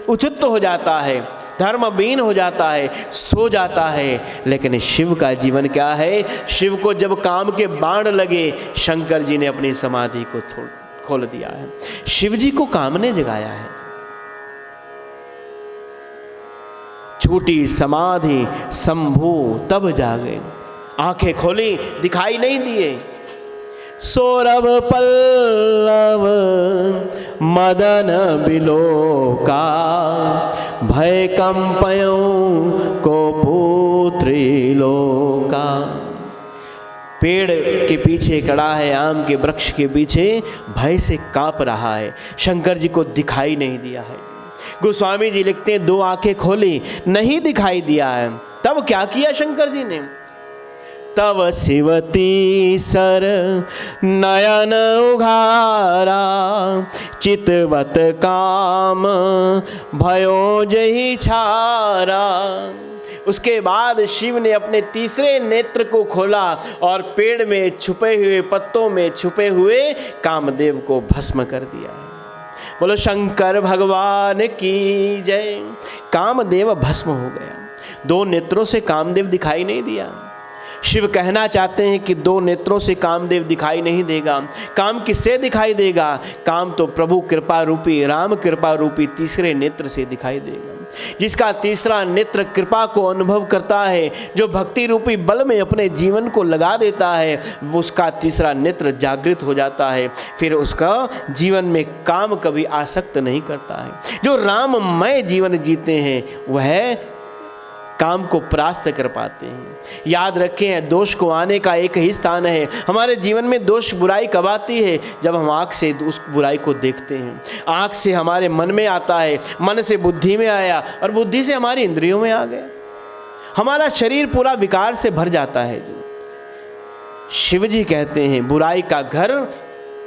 उच्युत हो जाता है, धर्महीन हो जाता है, सो जाता है। लेकिन शिव का जीवन क्या है? शिव को जब काम के बाण लगे, शंकर जी ने अपनी समाधि को खोल दिया है। शिव जी को काम ने जगाया है। छूटी समाधि शंभु तब जागे। आंखें खोली, दिखाई नहीं दिए। सौरभ पल्लव मदन बिलोका, भय कंपयों को पुत्री लोका। पेड़ के पीछे खड़ा है, आम के वृक्ष के पीछे, भय से कांप रहा है, शंकर जी को दिखाई नहीं दिया है। गोस्वामी जी लिखते हैं, दो आंखें खोली, नहीं दिखाई दिया है। तब क्या किया शंकर जी ने? तब शिवती सर नयन उघारा, चितवत काम भयो जही छारा। उसके बाद शिव ने अपने तीसरे नेत्र को खोला और पेड़ में छुपे हुए, पत्तों में छुपे हुए कामदेव को भस्म कर दिया। बोलो शंकर भगवान की जय। कामदेव भस्म हो गया। दो नेत्रों से कामदेव दिखाई नहीं दिया। शिव कहना चाहते हैं कि दो नेत्रों से कामदेव दिखाई नहीं देगा। काम किससे दिखाई देगा? काम तो प्रभु कृपा रूपी, राम कृपा रूपी तीसरे नेत्र से दिखाई देगा। जिसका तीसरा नेत्र कृपा को अनुभव करता है, जो भक्ति रूपी बल में अपने जीवन को लगा देता है, उसका तीसरा नेत्र जागृत हो जाता है। फिर उसका जीवन में काम कभी आसक्त नहीं करता है। जो राममय जीवन जीते हैं वह काम को परास्त कर पाते हैं। याद रखें, दोष को आने का एक ही स्थान है। हमारे जीवन में दोष बुराई कब आती है? जब हम आँख से उस बुराई को देखते हैं। आँख से हमारे मन में आता है, मन से बुद्धि में आया और बुद्धि से हमारी इंद्रियों में आ गया। हमारा शरीर पूरा विकार से भर जाता है जी। शिव जी कहते हैं बुराई का घर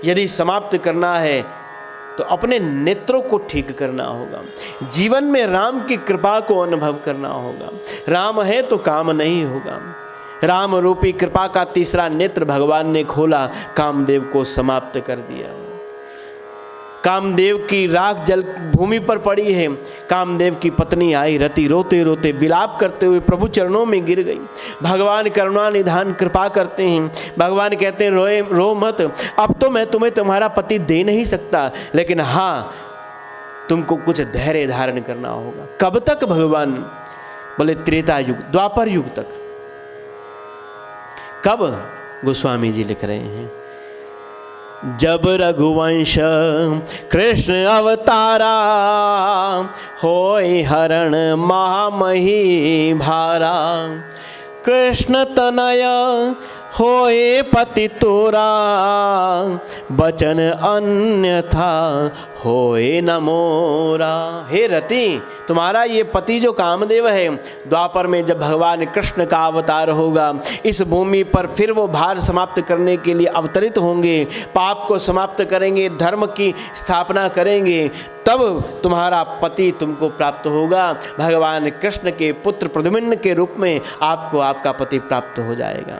यदि समाप्त करना है तो अपने नेत्रों को ठीक करना होगा। जीवन में राम की कृपा को अनुभव करना होगा। राम है तो काम नहीं होगा। राम रूपी कृपा का तीसरा नेत्र भगवान ने खोला, कामदेव को समाप्त कर दिया। कामदेव की राख जल भूमि पर पड़ी है। कामदेव की पत्नी आई रति, रोते रोते विलाप करते हुए प्रभु चरणों में गिर गई। भगवान करुणा निधान कृपा करते हैं। भगवान कहते हैं रो मत, अब तो मैं तुम्हें तुम्हारा पति दे नहीं सकता, लेकिन हाँ तुमको कुछ धैर्य धारण करना होगा। कब तक भगवान? बोले त्रेता युग, द्वापर युग तक। कब? गोस्वामी जी लिख रहे हैं, जब रघुवंश कृष्ण अवतारा, होय हरण महामही भारा। कृष्ण तनय होए पति तोरा, बचन अन्यथा होए न मोरा। हे रति, तुम्हारा ये पति जो कामदेव है, द्वापर में जब भगवान कृष्ण का अवतार होगा, इस भूमि पर फिर वो भार समाप्त करने के लिए अवतरित होंगे, पाप को समाप्त करेंगे, धर्म की स्थापना करेंगे, तब तुम्हारा पति तुमको प्राप्त होगा। भगवान कृष्ण के पुत्र प्रद्युम्न के रूप में आपको आपका पति प्राप्त हो जाएगा।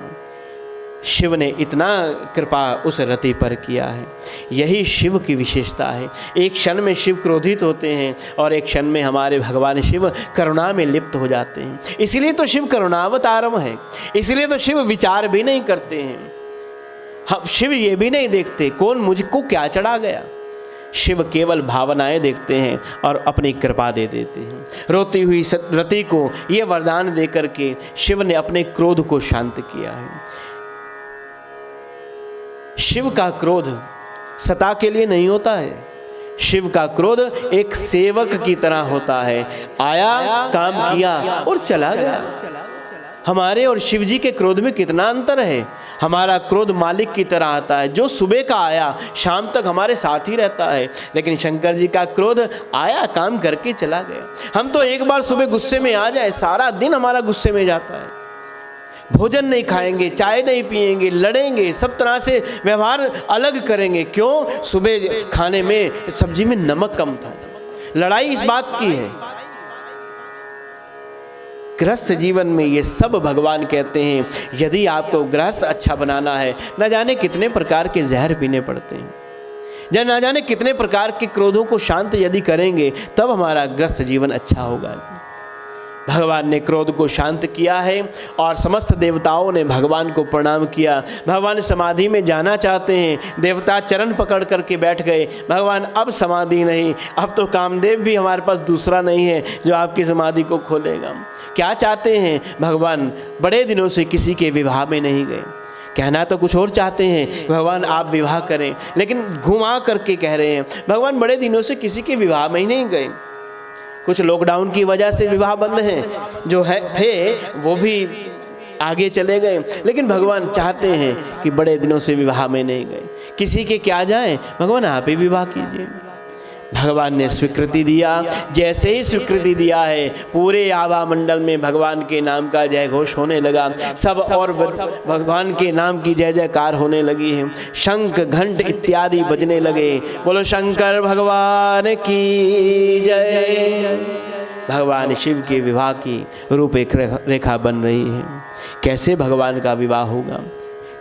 शिव ने इतना कृपा उस रति पर किया है। यही शिव की विशेषता है। एक क्षण में शिव क्रोधित होते हैं और एक क्षण में हमारे भगवान शिव करुणा में लिप्त हो जाते हैं। इसीलिए तो शिव करुणावतारम है। इसीलिए तो शिव विचार भी नहीं करते हैं। हम शिव ये भी नहीं देखते कौन मुझको क्या चढ़ा गया। शिव केवल भावनाएं देखते हैं और अपनी कृपा दे देते हैं। रोती हुई रति को ये वरदान दे करके शिव ने अपने क्रोध को शांत किया है। शिव का क्रोध सता के लिए नहीं होता है। शिव का क्रोध एक सेवक की तरह होता है। आया, काम किया और चला गया। हमारे और शिव जी के क्रोध में कितना अंतर है। हमारा क्रोध मालिक की तरह आता है, जो सुबह का आया शाम तक हमारे साथ ही रहता है। लेकिन शंकर जी का क्रोध आया, काम करके चला गया। हम तो एक बार सुबह गुस्से में आ जाए, सारा दिन हमारा गुस्से में जाता है। भोजन नहीं खाएंगे, चाय नहीं पिएंगे, लड़ेंगे, सब तरह से व्यवहार अलग करेंगे। क्यों? सुबह खाने में सब्जी में नमक कम था। लड़ाई इस बात की है। गृहस्थ जीवन में ये सब भगवान कहते हैं, यदि आपको गृहस्थ अच्छा बनाना है, न जाने कितने प्रकार के जहर पीने पड़ते हैं, न जाने कितने प्रकार के क्रोधों को शांत यदि करेंगे तब हमारा गृहस्थ जीवन अच्छा होगा। भगवान ने क्रोध को शांत किया है और समस्त देवताओं ने भगवान को प्रणाम किया। भगवान समाधि में जाना चाहते हैं, देवता चरण पकड़ करके बैठ गए। भगवान अब समाधि नहीं, अब तो कामदेव भी हमारे पास दूसरा नहीं है जो आपकी समाधि को खोलेगा। क्या चाहते हैं भगवान? बड़े दिनों से किसी के विवाह में नहीं गए। कहना तो कुछ और चाहते हैं, भगवान आप विवाह करें, लेकिन घुमा करके कह रहे हैं भगवान बड़े दिनों से किसी के विवाह में ही नहीं गए। कुछ लॉकडाउन की वजह से विवाह बंद हैं, जो है थे वो भी आगे चले गए, लेकिन भगवान चाहते हैं कि बड़े दिनों से विवाह में नहीं गए, किसी के क्या जाए, भगवान आप ही विवाह कीजिए। भगवान ने स्वीकृति दिया। जैसे ही स्वीकृति दिया है, पूरे आभा मंडल में भगवान के नाम का जय घोष होने लगा। सब और भगवान के नाम की जय जयकार होने लगी है। शंख घंट इत्यादि बजने लगे। बोलो शंकर भगवान की जय। भगवान शिव के विवाह की रूपरेखा बन रही है। कैसे भगवान का विवाह होगा,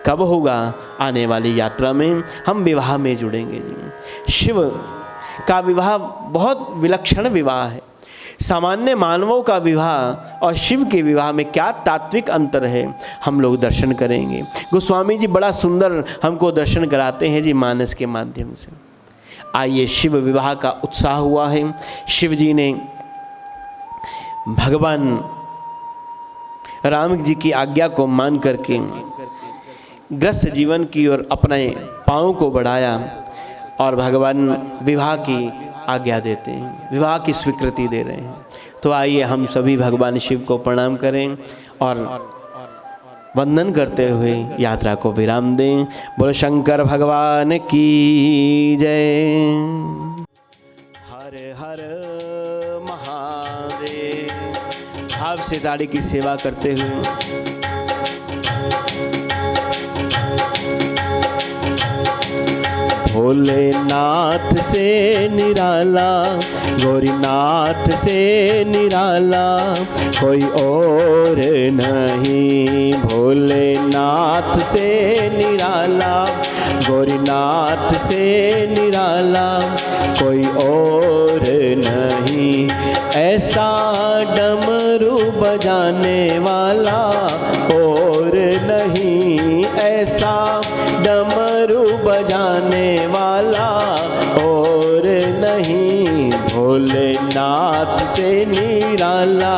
कब होगा? आने वाली यात्रा में हम विवाह में जुड़ेंगे जी। शिव का विवाह बहुत विलक्षण विवाह है। सामान्य मानवों का विवाह और शिव के विवाह में क्या तात्विक अंतर है, हम लोग दर्शन करेंगे। गोस्वामी जी बड़ा सुंदर हमको दर्शन कराते हैं जी मानस के माध्यम से। आइए, शिव विवाह का उत्साह हुआ है। शिव जी ने भगवान राम जी की आज्ञा को मान करके ग्रस्त जीवन की ओर अपने पाँव को बढ़ाया और भगवान विवाह की आज्ञा देते हैं, विवाह की स्वीकृति दे रहे हैं। तो आइए हम सभी भगवान शिव को प्रणाम करें और वंदन करते हुए यात्रा को विराम दें। बोलो शंकर भगवान की जय। हर हर महादेव। भाव से ताड़ी की सेवा करते हुए भोलेनाथ से निराला, गौरीनाथ से निराला कोई और नहीं। भोलेनाथ से निराला, गौरीनाथ से निराला कोई और नहीं। ऐसा डमरू बजाने वाला और नहीं, ऐसा डमरू बजाने वाला और नहीं। भोलेनाथ से निराला,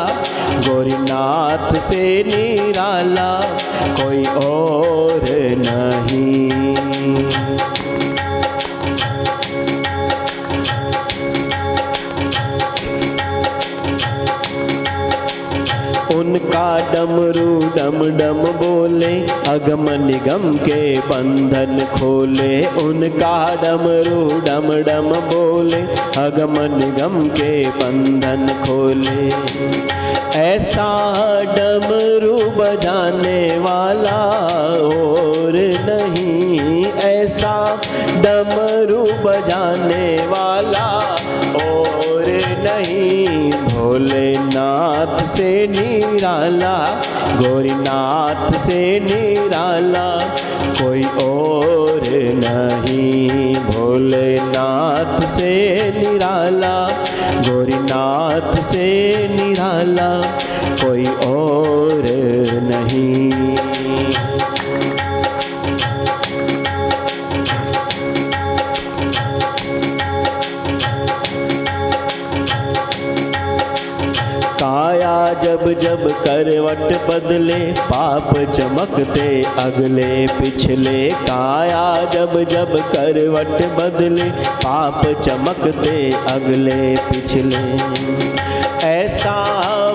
गौरीनाथ से निराला कोई और नहीं। उनका डमरू डम डम बोले, अगम निगम के बंधन खोले। उनका डमरू डम डम बोले, अगम निगम के बंधन खोले। ऐसा डमरू बजाने वाला और नहीं, ऐसा डमरू बजाने वाला और नहीं। भोलेनाथ से निराला, गौरीनाथ से निराला कोई और नहीं। भोलेनाथ से निराला, गौरीनाथ से निराला कोई और नहीं। काया जब जब करवट बदले, पाप चमकते अगले पिछले। काया जब जब करवट बदले, पाप चमकते अगले पिछले। ऐसा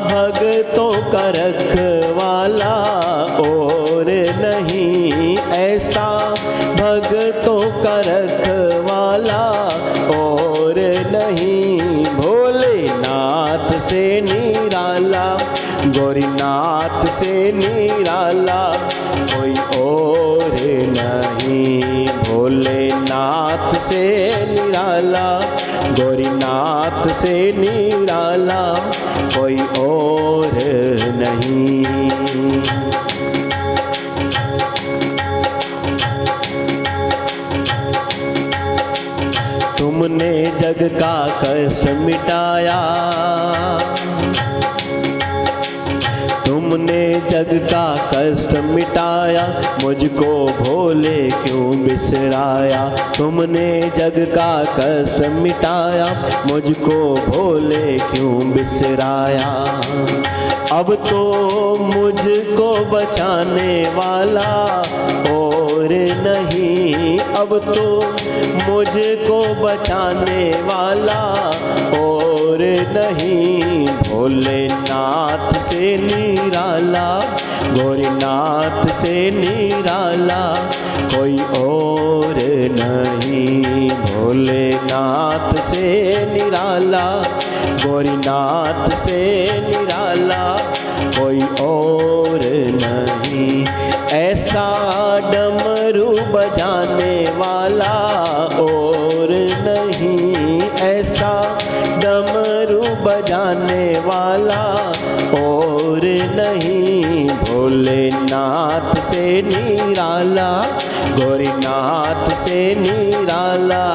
भक्तों का रखवाला और नहीं, ऐसा भक्तों का रखवाला और नहीं। भोलेनाथ से निराला, गौरीनाथ से निराला कोई और नहीं। भोलेनाथ से निराला, गौरीनाथ से निराला कोई और नहीं। तुमने जग का कष्ट मिटाया, तुमने जग का कष्ट मिटाया, मुझको भोले क्यों बिसराया। तुमने जग का कष्ट मिटाया, मुझको भोले क्यों बिसराया। अब तो मुझको बचाने वाला और नहीं, अब तो मुझको बचाने वाला और नहीं। भोलेनाथ से निराला, गौरीनाथ से निराला कोई और नहीं। भोलेनाथ से निराला, गौरीनाथ से निराला कोई और नहीं। ऐसा डमरू बजाने वाला और नहीं, ऐसा डमरू बजाने वाला और नहीं। भोलेनाथ से निराला, गौरीनाथ से निराला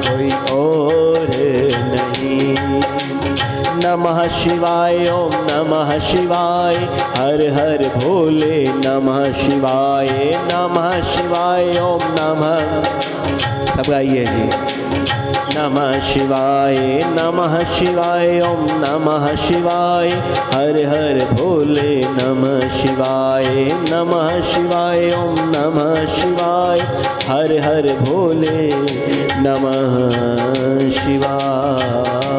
कोई और नहीं। नमः शिवाय ओम नमः शिवाय, हर हर भोले नमः शिवाय। नमः शिवाय ओम नमः, सब गाइए जी। नमः शिवाय, नमः शिवाय ओम नमः शिवाय, हर हर भोले नमः शिवाय। नमः शिवाय ओम नमः शिवाय, हर हर भोले नमः शिवाय।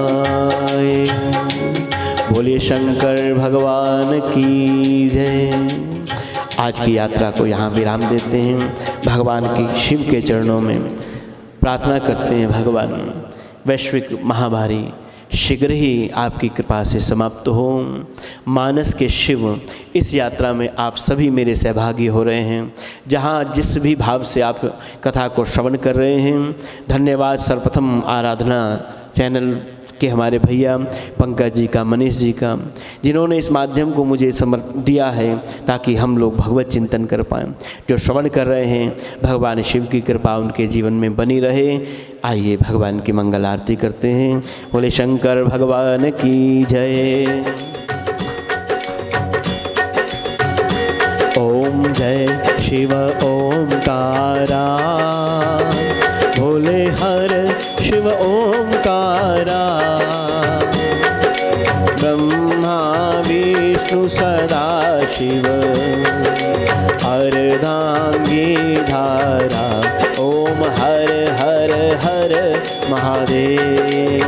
बोलिए शंकर भगवान की जय। आज की यात्रा को यहाँ विराम देते हैं। भगवान की शिव के चरणों में प्रार्थना करते हैं, भगवान वैश्विक महामारी शीघ्र ही आपकी कृपा से समाप्त हो। मानस के शिव इस यात्रा में आप सभी मेरे सहभागी हो रहे हैं, जहाँ जिस भी भाव से आप कथा को श्रवण कर रहे हैं। धन्यवाद सर्वप्रथम आराधना चैनल के हमारे भैया पंकज जी का, मनीष जी का, जिन्होंने इस माध्यम को मुझे दिया है ताकि हम लोग भगवत चिंतन कर पाएँ। जो श्रवण कर रहे हैं, भगवान शिव की कृपा उनके जीवन में बनी रहे। आइए भगवान की मंगल आरती करते हैं। बोले शंकर भगवान की जय। ओम जय शिव ओमकारा, भोले हर शिव ओमकारा। ब्रह्मा विष्णु सदा शिव, अर्धांगी धारा। ओम हर हर हर महादेव।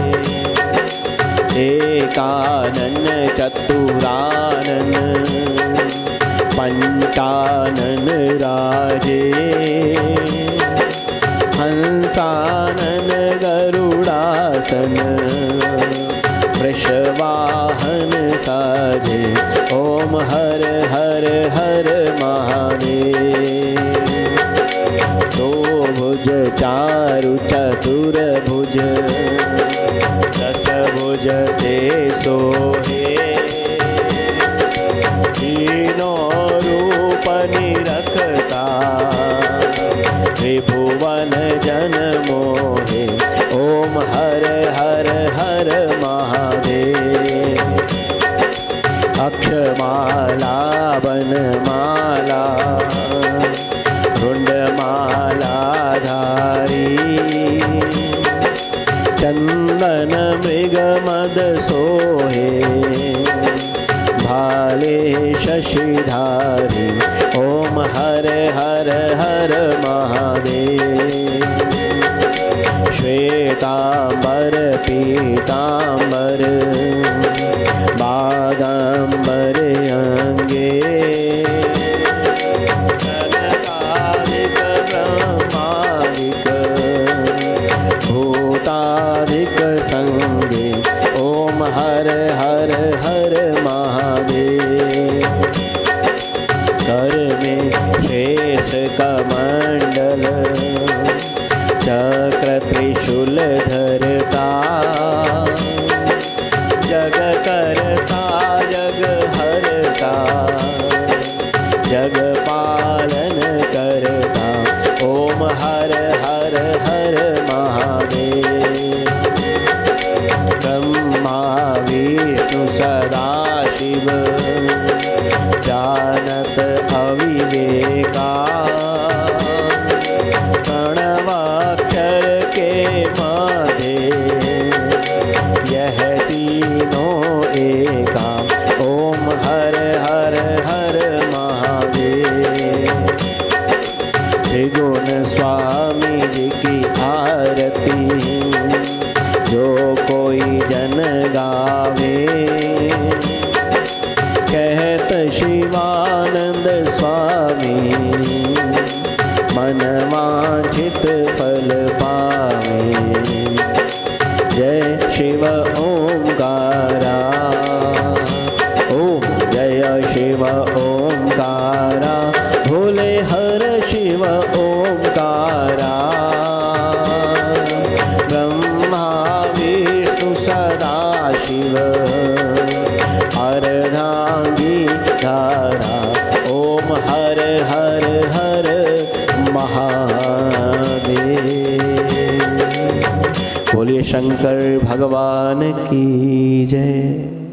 एकानन चतुरानन, पंचानन राजे। हंसानन गरुड़ासन, वृषवाहन साजे। ओम हर हर हर महादेव। दो भुज चारु चतुर्भुज, दस भुज ते सोहे। तीनों रूप निरखता, त्रिभुवन जन मोहे। ओम हर हर हर महादेव। अक्षमाला वनमाला, रुंडमाला धारी। चंदन मृग मद सोहे, भाले शशिधारी। ओम हर हर हर महादेव। श्वेतांबर पीतांबर, बागांबर अंगे। कनकादिक ब्रह्मादिक, भूतादिक संगे। ओम हर हर हर महादेव। कर में शेष कमंडल, चक्र त्रिशूल धरता। जग करता जग हरता, जग पालन करता। ओम हर हर हर महादेव। ब्रह्मा विष्णु सदा शिव, जानत अविवेका। प्रणवाक्षर के माधे, यह तीनों एका। ओम हर हर हर महादेव। त्रिगुण स्वामी जी की आरती, जो कोई जन गावे। कहत शिवानंद स्वामी, मन वांछित फल पावे। जय शिव ओमकारा, ओम जय शिव ओमकारा। भोले हर शिव ओमकारा। ब्रह्मा विष्णु सदा शिव, अर्धांगी धारा। ओम हर हर हर महादेव। बोलिए शंकर भगवान की जय।